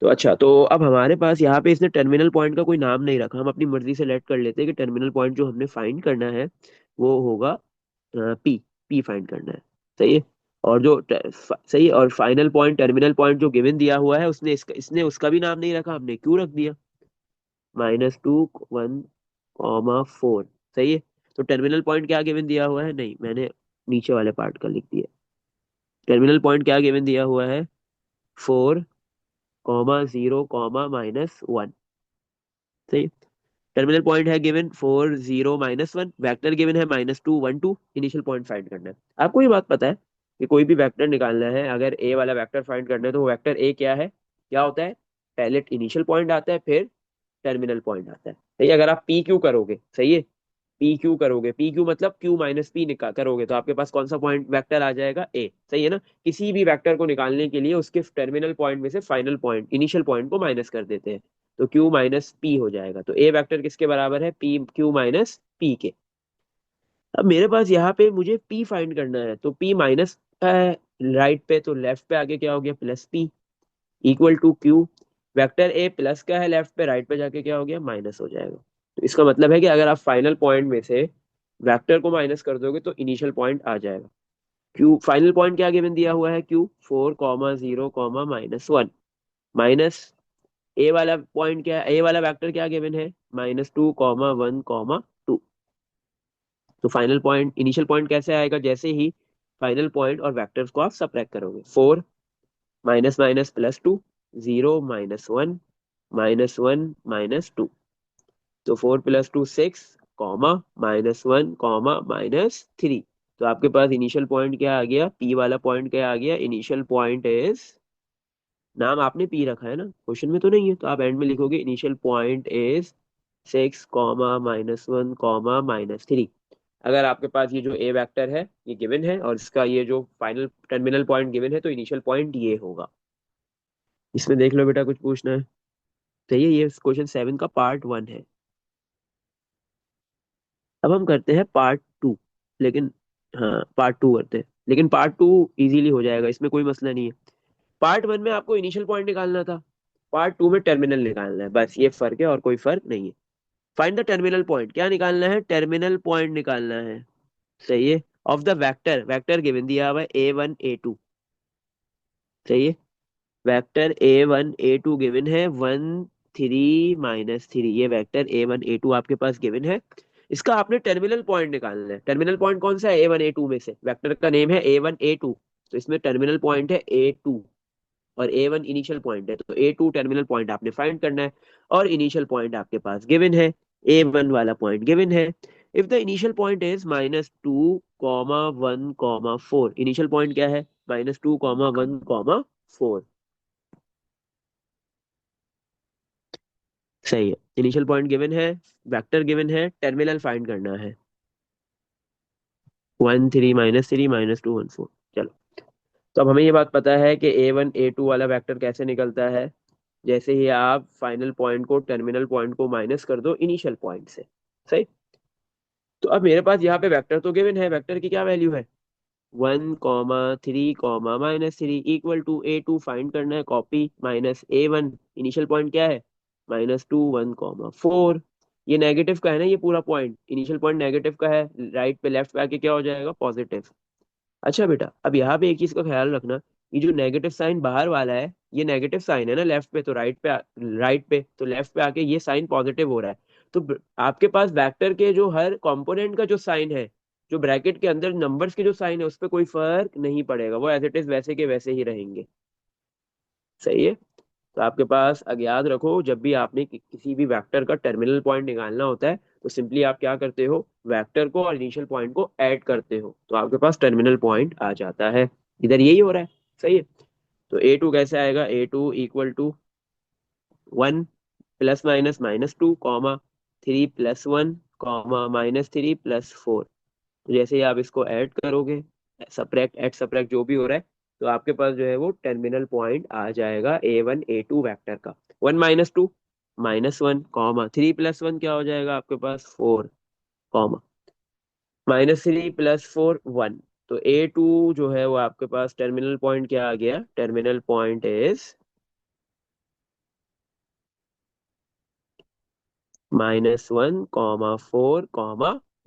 तो अच्छा, तो अब हमारे पास यहाँ पे इसने टर्मिनल पॉइंट का कोई नाम नहीं रखा, हम अपनी मर्जी से लेट कर लेते हैं कि टर्मिनल पॉइंट जो हमने फाइंड करना है वो होगा पी, पी फाइंड करना है, सही है। और सही है, और फाइनल पॉइंट, टर्मिनल पॉइंट जो गिवन दिया हुआ है, इसने उसका भी नाम नहीं रखा, हमने क्यों रख दिया, -2 1, 4, सही है। तो टर्मिनल पॉइंट क्या गिवन दिया हुआ है, नहीं मैंने नीचे वाले पार्ट का लिख दिया, टर्मिनल पॉइंट क्या गिवन दिया हुआ है, 4, (0, -1), सही। टर्मिनल पॉइंट है गिवन 4 0 -1, वेक्टर गिवन है -2 1 2, इनिशियल पॉइंट फाइंड करना है। आपको ये बात पता है कि कोई भी वेक्टर निकालना है, अगर ए वाला वेक्टर फाइंड करना है, तो वो वेक्टर ए क्या है, क्या होता है, पहले इनिशियल पॉइंट आता है, फिर टर्मिनल पॉइंट आता है, सही है। अगर आप पी क्यू करोगे, सही है, पी क्यू करोगे, पी क्यू मतलब क्यू माइनस पी निकाल करोगे, तो आपके पास कौन सा पॉइंट वेक्टर आ जाएगा, ए, सही है ना। किसी भी वेक्टर को निकालने के लिए उसके टर्मिनल पॉइंट में से फाइनल पॉइंट, इनिशियल पॉइंट को माइनस कर देते हैं, तो क्यू माइनस पी हो जाएगा। तो ए वेक्टर किसके बराबर है, पी क्यू माइनस पी के। अब मेरे पास यहाँ पे मुझे पी फाइंड करना है, तो पी माइनस का है राइट पे, तो लेफ्ट पे आगे क्या हो गया, plus p, equal to q. Vector a plus का है लेफ्ट पे, राइट पे जाके क्या हो गया, माइनस हो जाएगा। तो इसका मतलब है कि अगर आप फाइनल पॉइंट में से वेक्टर को माइनस कर दोगे तो इनिशियल पॉइंट आ जाएगा। क्यू फाइनल पॉइंट क्या गिवन दिया हुआ है, क्यू 4,0,-1, माइनस ए वाला पॉइंट क्या है, ए वाला वेक्टर क्या गिवन है, -2,1,2। तो फाइनल पॉइंट इनिशियल पॉइंट कैसे आएगा, जैसे ही फाइनल पॉइंट और वेक्टर्स को आप सबट्रैक्ट करोगे, 4 माइनस माइनस प्लस 2, 0 -1, -1 -2। तो 4 + 2 6, कॉमा -1 कॉमा -3। तो आपके पास इनिशियल पॉइंट क्या आ गया, पी वाला पॉइंट क्या आ गया, इनिशियल पॉइंट इज, नाम आपने पी रखा है ना, क्वेश्चन में तो नहीं है, तो आप एंड में लिखोगे initial point is 6, comma -1 comma -3। अगर आपके पास ये जो ए वेक्टर है ये गिवन है और इसका ये जो फाइनल टर्मिनल पॉइंट गिवन है, तो इनिशियल पॉइंट ये होगा। इसमें देख लो बेटा, कुछ पूछना है तो ये क्वेश्चन 7 का पार्ट 1 है। अब हम करते हैं पार्ट 2, लेकिन हाँ पार्ट 2 करते हैं, लेकिन पार्ट 2 इजीली हो जाएगा, इसमें कोई मसला नहीं है। पार्ट 1 में आपको इनिशियल पॉइंट निकालना था, पार्ट 2 में टर्मिनल निकालना है, बस ये फर्क है और कोई फर्क नहीं है। फाइंड द टर्मिनल पॉइंट, क्या निकालना है, टर्मिनल पॉइंट निकालना है, सही है। Of the vector, vector given दिया हुआ है A1 A2, सही है। वेक्टर A1 A2 गिवन है 1 3 -3, ये वेक्टर A1 A2 आपके पास गिवन है। इसका आपने टर्मिनल पॉइंट निकालना है। टर्मिनल पॉइंट कौन सा है, A1 A2 में से, वेक्टर का नेम है A1 A2, तो इसमें टर्मिनल पॉइंट है A2 और A1 इनिशियल पॉइंट है, तो A2 टर्मिनल पॉइंट आपने फाइंड करना है। और इनिशियल पॉइंट आपके पास गिवन है, A1 वाला पॉइंट गिवन है। If the initial point is -2,1,4, initial point क्या है, -2,1,4, सही है। इनिशियल पॉइंट गिवन है, वेक्टर गिवन है, टर्मिनल फाइंड करना है, 1 3 -3 -2 1 4। चलो, तो अब हमें ये बात पता है कि A1 A2 वाला वेक्टर कैसे निकलता है, जैसे ही आप फाइनल पॉइंट को टर्मिनल पॉइंट को माइनस कर दो इनिशियल पॉइंट से, सही। तो अब मेरे पास यहाँ पे वेक्टर तो गिवन है, वेक्टर की क्या वैल्यू है, 1,3, इक्वल टू A2 फाइंड करना है, कॉपी -A1, इनिशियल पॉइंट क्या है, -2 1,4। ये नेगेटिव का है ना, ये पूरा पॉइंट इनिशियल पॉइंट नेगेटिव का है, राइट पे लेफ्ट पे आके क्या हो जाएगा, पॉजिटिव। अच्छा बेटा, अब यहाँ पे एक चीज का ख्याल रखना, ये जो नेगेटिव साइन बाहर वाला है, ये नेगेटिव साइन है ना लेफ्ट पे, तो राइट पे तो लेफ्ट पे आके ये साइन पॉजिटिव हो रहा है। तो आपके पास वेक्टर के जो हर कंपोनेंट का जो साइन है, जो ब्रैकेट के अंदर नंबर्स के जो साइन है, उस पर कोई फर्क नहीं पड़ेगा, वो एज इट इज वैसे के वैसे ही रहेंगे, सही है। तो आपके पास अब याद रखो, जब भी आपने किसी भी वेक्टर का टर्मिनल पॉइंट निकालना होता है, तो सिंपली आप क्या करते हो, वेक्टर को और इनिशियल पॉइंट को ऐड करते हो, तो आपके पास टर्मिनल पॉइंट आ जाता है। इधर यही हो रहा है, सही है। तो A2 कैसे आएगा, A2 equal to 1 +- -2, comma 3 + 1, comma -3 + 4। तो जैसे ही आप इसको ऐड करोगे, सब्ट्रैक्ट ऐड सब्ट्रैक्ट जो भी हो रहा है, तो आपके पास जो है वो टर्मिनल पॉइंट आ जाएगा A1 A2 वेक्टर का। 1 - 2 -1, कॉमा 3 + 1 क्या हो जाएगा आपके पास, 4, कॉमा -3 + 4 1। तो A2 जो है वो आपके पास टर्मिनल पॉइंट क्या आ गया, टर्मिनल पॉइंट इज -1, 4,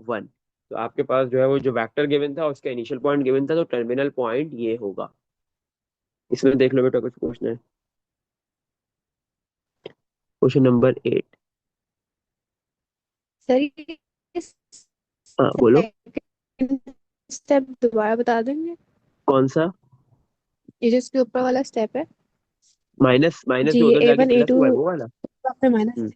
1। तो आपके पास जो है वो जो वेक्टर गिवन था उसका इनिशियल पॉइंट गिवन था, तो टर्मिनल पॉइंट ये होगा। इसमें देख लो बेटा, कुछ पूछना है, क्वेश्चन नंबर 8। सर ये हाँ बोलो। सेकंड स्टेप दोबारा बता देंगे, कौन सा, ये जो इसके ऊपर वाला स्टेप है। माइनस माइनस जी, जो ये उधर ए जाके वन ए प्लस टू हुआ है वो वाला। आपने माइनस। हम्म,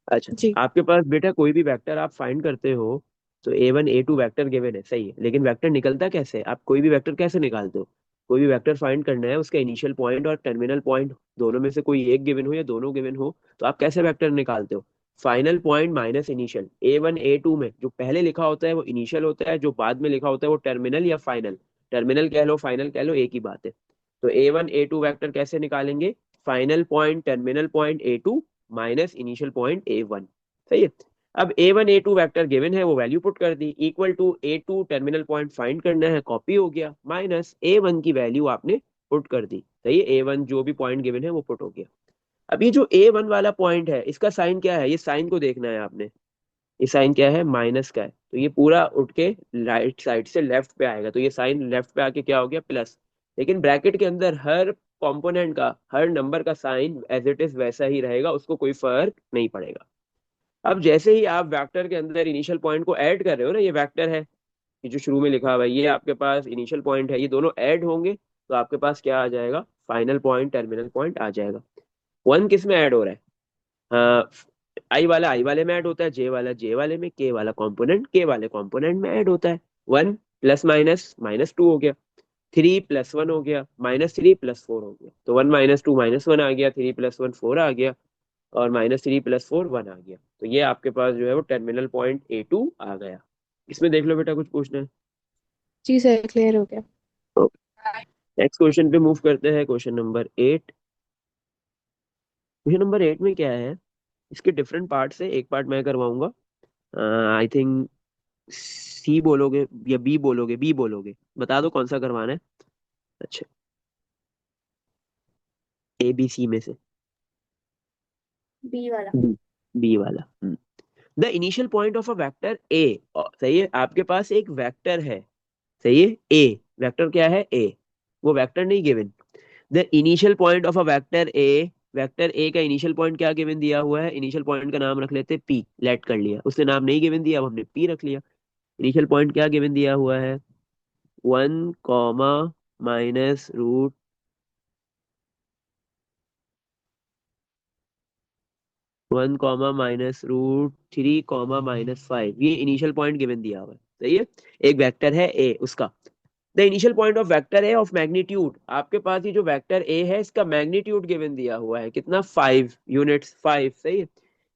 अच्छा। जी। आपके पास बेटा कोई भी वेक्टर आप फाइंड करते हो, तो A1 A2 वेक्टर गिवन है, सही है, लेकिन वेक्टर निकलता कैसे है? आप कोई भी वेक्टर कैसे निकालते हो, कोई भी वेक्टर फाइंड करना है, उसका इनिशियल पॉइंट और टर्मिनल पॉइंट दोनों में से कोई एक गिवन हो या दोनों गिवन हो, तो आप कैसे वेक्टर निकालते हो, final point minus initial. A1 A2 में जो पहले लिखा होता है वो इनिशियल होता है, जो बाद में लिखा होता है वो टर्मिनल या फाइनल। टर्मिनल कह लो फाइनल कह लो, एक ही बात है। तो A1 A2 वेक्टर कैसे निकालेंगे? Final point terminal point A2 minus initial point A1। सही है। अब A1 A2 वेक्टर गिवन है, वो वैल्यू पुट कर दी, equal to A2 terminal point find करना है, कॉपी हो गया, माइनस A1 की वैल्यू आपने पुट कर दी। सही है, A1 जो भी पॉइंट गिवन है वो पुट हो गया। अब ये जो A1 वाला पॉइंट है इसका साइन क्या है, ये साइन को देखना है आपने। ये साइन क्या है? माइनस का है, तो ये पूरा उठ के राइट साइड से लेफ्ट पे आएगा, तो ये साइन लेफ्ट पे आके क्या हो गया? प्लस। लेकिन ब्रैकेट के अंदर हर कंपोनेंट का, हर नंबर का साइन एज इट इज वैसा ही रहेगा, उसको कोई फर्क नहीं पड़ेगा। अब जैसे ही आप वेक्टर के अंदर इनिशियल पॉइंट को ऐड कर रहे हो ना, ये वेक्टर है, ये जो शुरू में लिखा हुआ है ये आपके पास इनिशियल पॉइंट है, ये दोनों ऐड होंगे तो आपके पास क्या आ जाएगा? फाइनल पॉइंट टर्मिनल पॉइंट आ जाएगा। वन किस में ऐड हो रहा है? आई वाला आई वाले में ऐड होता है, जे वाला जे वाले में, के वाला कंपोनेंट के वाले कंपोनेंट में ऐड होता है। One plus minus minus two हो गया, थ्री प्लस वन हो गया, माइनस थ्री प्लस फोर हो गया, तो one minus two minus one आ गया, थ्री प्लस वन फोर आ गया, और minus three plus four one आ गया। तो ये आपके पास जो है वो टर्मिनल पॉइंट A2 आ गया। इसमें देख लो बेटा, कुछ पूछना है? जी सर, क्लियर हो गया। नेक्स्ट क्वेश्चन पे मूव करते हैं, क्वेश्चन नंबर 8 में क्या है? इसके डिफरेंट पार्ट्स है, एक पार्ट मैं करवाऊंगा। आई थिंक सी बोलोगे या बी बोलोगे? बी बोलोगे, बता दो कौन सा करवाना है। अच्छा, ABC में से बी वाला। बी, बी वाला। The initial point of a vector A. सही है, आपके पास एक वेक्टर है। सही है, ए। वेक्टर क्या है? ए। वो वेक्टर नहीं given. The initial point of a vector A. Vector A का इनिशियल पॉइंट क्या गिवन दिया हुआ है? इनिशियल पॉइंट का नाम रख लेते पी, लेट कर लिया, उसने नाम नहीं गिवन दिया, अब हमने पी रख लिया। इनिशियल पॉइंट क्या गिवन दिया हुआ है? 1 minus root 1 minus root 3 minus 5, ये इनिशियल पॉइंट गिवन दिया हुआ है। सही है, एक वेक्टर है ए, उसका the initial point of vector A of magnitude. आपके पास ये जो वेक्टर ए है इसका मैग्नीट्यूड गिवन दिया हुआ है, कितना? 5 यूनिट्स, 5। सही है,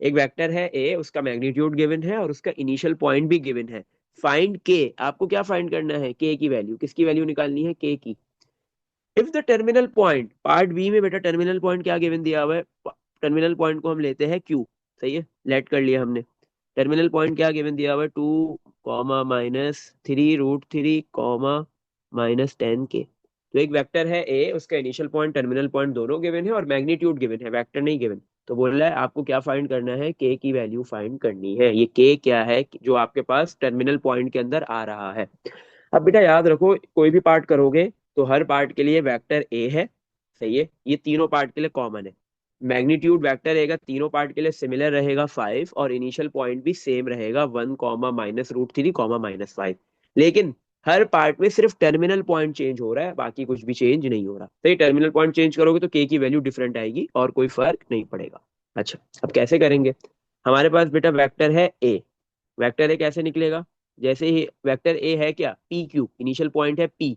एक वेक्टर है ए, उसका मैग्नीट्यूड गिवन है और उसका इनिशियल पॉइंट भी गिवन है। फाइंड के, आपको क्या फाइंड करना है? के की वैल्यू, किसकी वैल्यू निकालनी है? के की। If the terminal point, part b में बेटा टर्मिनल पॉइंट क्या गिवन दिया हुआ है? टर्मिनल पॉइंट को हम लेते हैं क्यू। सही है, लेट कर लिया हमने। टर्मिनल पॉइंट क्या गिवन दिया हुआ है? 2 माइनस 3 रूट 3 माइनस 10 के। तो एक वेक्टर है ए, उसका इनिशियल पॉइंट टर्मिनल पॉइंट दोनों गिवन है और मैग्नीट्यूड गिवन है, वेक्टर नहीं गिवन। तो बोल रहा है आपको क्या फाइंड करना है? के की वैल्यू फाइंड करनी है। ये के क्या है जो आपके पास टर्मिनल पॉइंट के अंदर आ रहा है? अब बेटा याद रखो, कोई भी पार्ट करोगे तो हर पार्ट के लिए वेक्टर ए है। सही है, ये तीनों पार्ट के लिए कॉमन है। मैग्नीट्यूड वेक्टर रहेगा तीनों पार्ट के लिए सिमिलर रहेगा 5, और इनिशियल पॉइंट भी सेम रहेगा 1 माइनस रूट 3 माइनस 5। लेकिन हर पार्ट में सिर्फ टर्मिनल पॉइंट चेंज हो रहा है, बाकी कुछ भी चेंज नहीं हो रहा। तो ये टर्मिनल पॉइंट चेंज करोगे तो के की वैल्यू डिफरेंट आएगी और कोई फर्क नहीं पड़ेगा। अच्छा, अब कैसे करेंगे? हमारे पास बेटा वेक्टर है ए। वेक्टर ए कैसे निकलेगा? जैसे ही वेक्टर ए है क्या? PQ, इनिशियल पॉइंट है P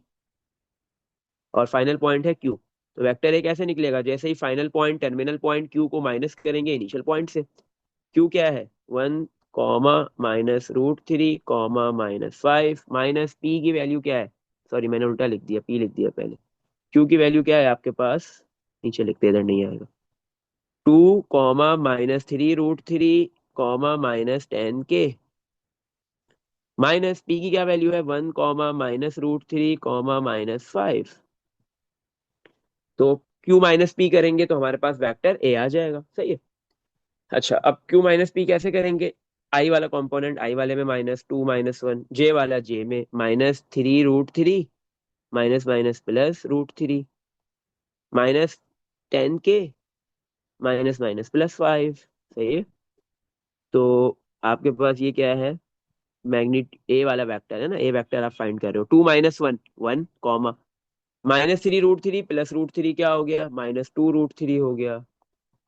और फाइनल पॉइंट है Q। तो वेक्टर ए कैसे निकलेगा? जैसे ही final point terminal point Q को माइनस करेंगे इनिशियल पॉइंट से। Q क्या है? 1 minus root 3 minus 5 minus P की वैल्यू क्या है? सॉरी, मैंने उल्टा लिख दिया, P लिख दिया पहले। Q की वैल्यू क्या है आपके पास? नीचे लिखते, इधर नहीं आएगा। 2 माइनस 3 रूट 3 माइनस 10 के, माइनस P की क्या वैल्यू है? 1 माइनस रूट 3 माइनस 5। तो Q माइनस पी करेंगे तो हमारे पास वेक्टर ए आ जाएगा। सही है। अच्छा, अब Q माइनस पी कैसे करेंगे? आई वाला कंपोनेंट आई वाले में माइनस, 2 माइनस 1, जे वाला जे में, minus 3 root 3 minus minus plus root 3 minus 10 के, माइनस माइनस प्लस 5। सही है, तो आपके पास ये क्या है? मैग्नेट ए वाला वेक्टर है ना, ए वेक्टर आप फाइंड कर रहे हो। 2 minus 1 1, comma minus 3 root 3 plus root 3 क्या हो गया? -2 रूट 3 हो गया,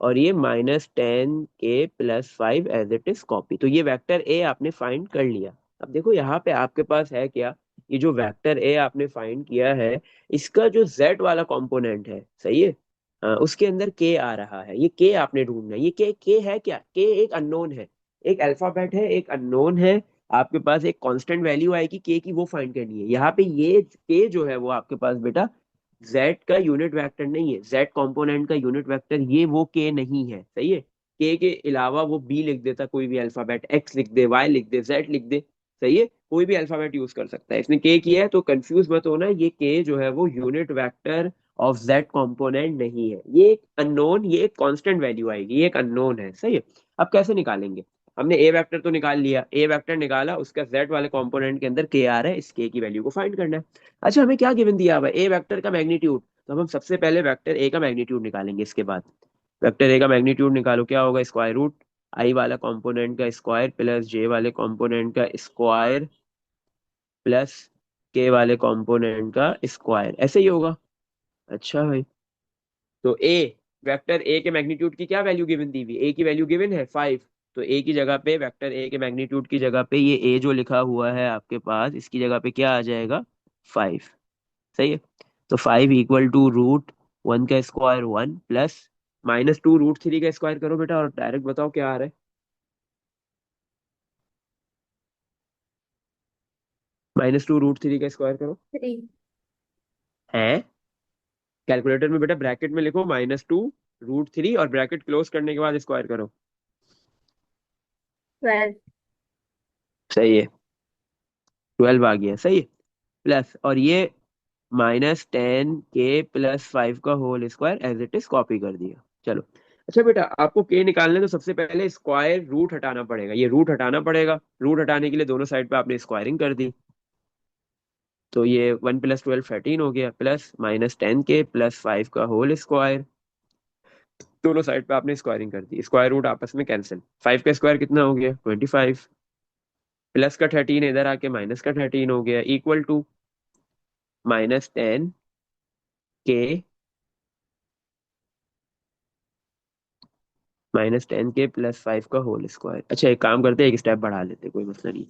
और ये -10 के plus 5 as it is copy. तो ये वेक्टर ए आपने फाइंड कर लिया। अब देखो यहाँ पे आपके पास है क्या? ये जो वेक्टर ए आपने फाइंड किया है, इसका जो जेड वाला कंपोनेंट है, सही है, उसके अंदर के आ रहा है, ये के आपने ढूंढना है। ये के है क्या? के एक अननोन है, एक अल्फाबेट है, एक अननोन है। आपके पास एक कांस्टेंट वैल्यू आएगी के की, वो फाइंड करनी है। यहाँ पे ये के जो है वो आपके पास बेटा जेड का यूनिट वेक्टर नहीं है, जेड कंपोनेंट का यूनिट वेक्टर ये वो के नहीं है, सही है। के अलावा वो बी लिख देता, कोई भी अल्फाबेट, एक्स लिख दे, वाई लिख दे, जेड लिख दे, सही है, कोई भी अल्फाबेट यूज कर सकता है। इसने के किया है तो कंफ्यूज मत होना, ये के जो है वो unit vector of Z component नहीं है, ये एक अननोन, ये एक कांस्टेंट वैल्यू आएगी, ये एक अननोन है, सही है। अब कैसे निकालेंगे? हमने ए वेक्टर तो निकाल लिया, ए वेक्टर निकाला, उसका जेड वाले कंपोनेंट के अंदर के आ रहा है, इस के की वैल्यू को फाइंड करना है। अच्छा, हमें क्या गिवन दिया हुआ है? ए वेक्टर का मैग्नीट्यूड। तो अब हम सबसे पहले वेक्टर ए का मैग्नीट्यूड निकालेंगे। इसके बाद वेक्टर ए का मैग्नीट्यूड निकालो, क्या होगा? स्क्वायर रूट आई वाला कंपोनेंट का स्क्वायर प्लस जे वाले कंपोनेंट का स्क्वायर प्लस के वाले कंपोनेंट का स्क्वायर, ऐसे ही होगा। अच्छा भाई, तो ए, वेक्टर ए के मैग्नीट्यूड की क्या वैल्यू गिवन दी हुई? ए की वैल्यू गिवन है 5। तो ए की जगह पे, वेक्टर ए के मैग्नीट्यूड की जगह पे, ये ए जो लिखा हुआ है आपके पास, इसकी जगह पे क्या आ जाएगा? 5, सही है। तो 5 इक्वल टू रूट 1 का स्क्वायर 1 प्लस -2 रूट 3 का स्क्वायर करो बेटा, और डायरेक्ट बताओ क्या आ रहा है। -2 रूट 3 का स्क्वायर करो। 3। है, कैलकुलेटर में बेटा ब्रैकेट में लिखो -2 रूट 3 और ब्रैकेट क्लोज करने के बाद स्क्वायर करो। 12। सही है, 12 आ गया, सही है। प्लस, और ये -10 k + 5 का whole square as it is copy कर दिया, चलो। अच्छा बेटा, आपको के निकालने तो सबसे पहले स्क्वायर रूट हटाना पड़ेगा, ये रूट हटाना पड़ेगा। रूट हटाने के लिए दोनों साइड पे आपने स्क्वायरिंग कर दी, तो ये 1 + 12 13 हो गया, प्लस -10 k + 5 का होल स्क्वायर, दोनों साइड पे आपने स्क्वायरिंग कर दी, स्क्वायर रूट आपस में कैंसिल। 5 का स्क्वायर कितना हो गया? 25, प्लस का 13 इधर आके माइनस का 13 हो गया, इक्वल टू -10 k -10 k + 5 का होल स्क्वायर। अच्छा, एक काम करते हैं, एक स्टेप बढ़ा लेते हैं, कोई मसला नहीं।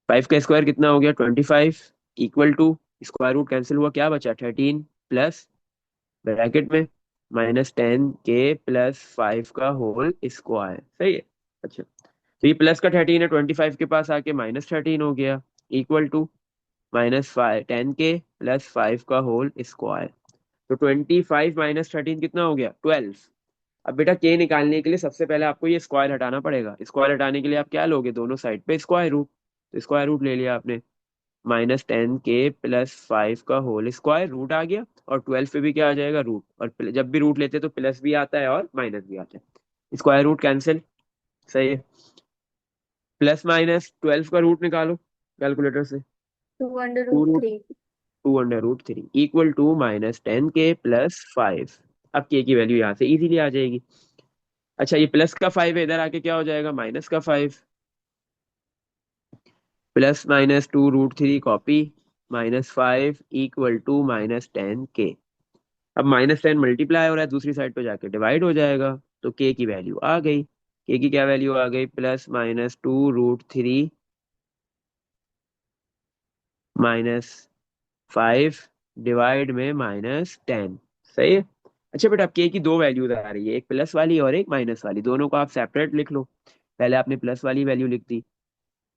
5 का स्क्वायर कितना हो गया? 25, equal to, square root cancel हुआ, क्या बचा? 13 प्लस ब्रैकेट में -10 k + 5 का होल स्क्वायर, सही है। अच्छा, तो ये प्लस का 13 है, 25 के पास आके -13 हो गया, इक्वल टू -10 k + 5 का होल स्क्वायर। तो 25 -13 कितना हो गया? 12। अब बेटा के निकालने के लिए सबसे पहले आपको ये स्क्वायर हटाना पड़ेगा। स्क्वायर हटाने के लिए आप क्या लोगे? दोनों साइड पे स्क्वायर रूट। तो स्क्वायर रूट ले लिया आपने, -10 k + 5 का होल स्क्वायर, रूट आ गया, और 12 पे भी क्या आ जाएगा? रूट। और जब भी रूट लेते हैं तो प्लस भी आता है और माइनस भी आता है, स्क्वायर रूट कैंसिल, सही है। +- 12 का रूट निकालो कैलकुलेटर से। 2 under to root root 3। 2√3 equal to -10 k + 5। अब के की वैल्यू यहाँ से इजीली आ जाएगी। अच्छा, ये प्लस का 5 है, इधर आके क्या हो जाएगा? माइनस का 5, +-2√3 कॉपी, -5 इक्वल टू -10 k। अब -10 मल्टीप्लाई हो रहा है, दूसरी साइड पे जाके डिवाइड हो जाएगा, तो के की वैल्यू आ गई। के की क्या वैल्यू आ गई? +-2√3 -5 डिवाइड में -10, सही है। अच्छा बेटा, अब के की दो वैल्यूज आ रही है, एक प्लस वाली और एक माइनस वाली, दोनों को आप सेपरेट लिख लो। पहले आपने प्लस वाली वैल्यू लिख दी,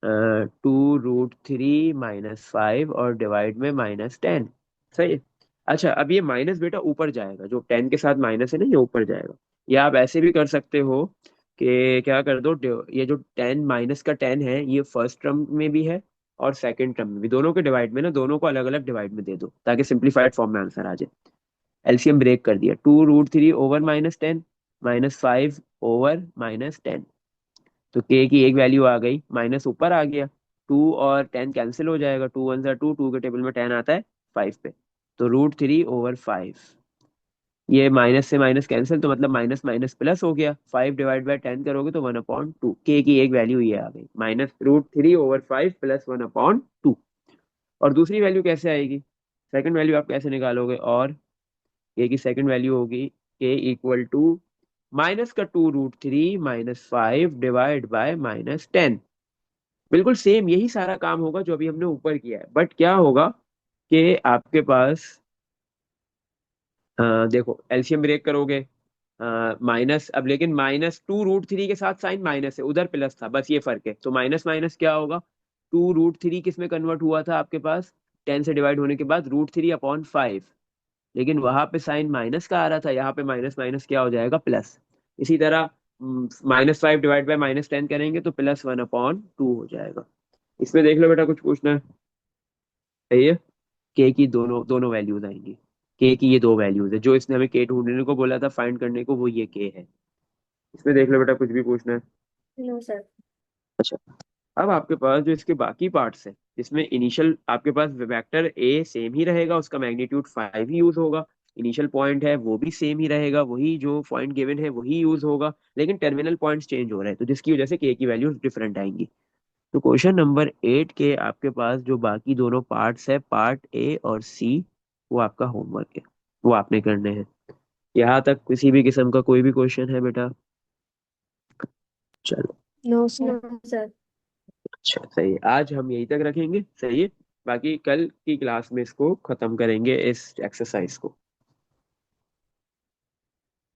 2√3 - 5 और डिवाइड में -10, सही है। अच्छा, अब ये माइनस बेटा ऊपर जाएगा, जो 10 के साथ माइनस है ना, ये ऊपर जाएगा। या आप ऐसे भी कर सकते हो कि क्या कर दो, ये जो 10 -का 10 है, ये फर्स्ट टर्म में भी है और सेकंड टर्म में भी, दोनों के डिवाइड में ना, दोनों को अलग अलग डिवाइड में दे दो, ताकि सिंप्लीफाइड फॉर्म में आंसर आ जाए। एलसीएम ब्रेक कर दिया, 2√3 ओवर -10, -5 ओवर -10। तो के की एक वैल्यू आ गई, माइनस ऊपर आ गया, 2 और 10 कैंसिल हो जाएगा, 2 1 = 2, 2 के टेबल में 10 आता है 5 पे, तो √3/5। ये माइनस से माइनस कैंसिल, तो मतलब माइनस माइनस प्लस हो गया, 5/10 करोगे तो 1/2। के की एक वैल्यू ये आ गई, -√3/5 +1/2। और दूसरी वैल्यू कैसे आएगी? सेकंड वैल्यू आप कैसे निकालोगे? और के की सेकंड वैल्यू होगी के इक्वल टू -2√3 -5 डिवाइड बाय -10। बिल्कुल सेम यही सारा काम होगा जो अभी हमने ऊपर किया है, बट क्या होगा कि आपके पास देखो एलसीएम ब्रेक करोगे, माइनस, अब लेकिन -2√3 के साथ साइन माइनस है, उधर प्लस था, बस ये फर्क है। तो माइनस माइनस क्या होगा, 2√3 किस में कन्वर्ट हुआ था आपके पास, 10 से डिवाइड होने के बाद √3/5, लेकिन वहां पे साइन माइनस का आ रहा था, यहाँ पे माइनस माइनस क्या हो जाएगा, प्लस। इसी तरह -5 डिवाइड बाय -10 करेंगे तो +1/2 हो जाएगा। इसमें देख लो बेटा, कुछ पूछना है? सही है। के की दोनों दोनों वैल्यूज आएंगी। के की ये दो वैल्यूज है, जो इसने हमें के ढूंढने को बोला था, फाइंड करने को, वो ये के है। इसमें देख लो बेटा, कुछ भी पूछना है? No sir. अच्छा, अब आपके पास जो इसके बाकी पार्ट्स है, इसमें इनिशियल आपके पास वेक्टर ए सेम ही रहेगा, उसका मैग्नीट्यूड 5 ही यूज होगा। इनिशियल पॉइंट है वो भी सेम ही रहेगा, वही जो पॉइंट गिवन है वही यूज होगा, लेकिन टर्मिनल पॉइंट्स चेंज हो रहे हैं, तो जिसकी वजह से के की वैल्यूज डिफरेंट आएंगी। तो क्वेश्चन नंबर 8 के आपके पास जो बाकी दोनों पार्ट्स है, पार्ट ए और सी, वो आपका होमवर्क है, वो आपने करने हैं। यहाँ तक किसी भी किस्म का कोई भी क्वेश्चन है बेटा? चलो। No sir. No sir. अच्छा सही है, आज हम यहीं तक रखेंगे, सही है। बाकी कल की क्लास में इसको खत्म करेंगे, इस एक्सरसाइज को।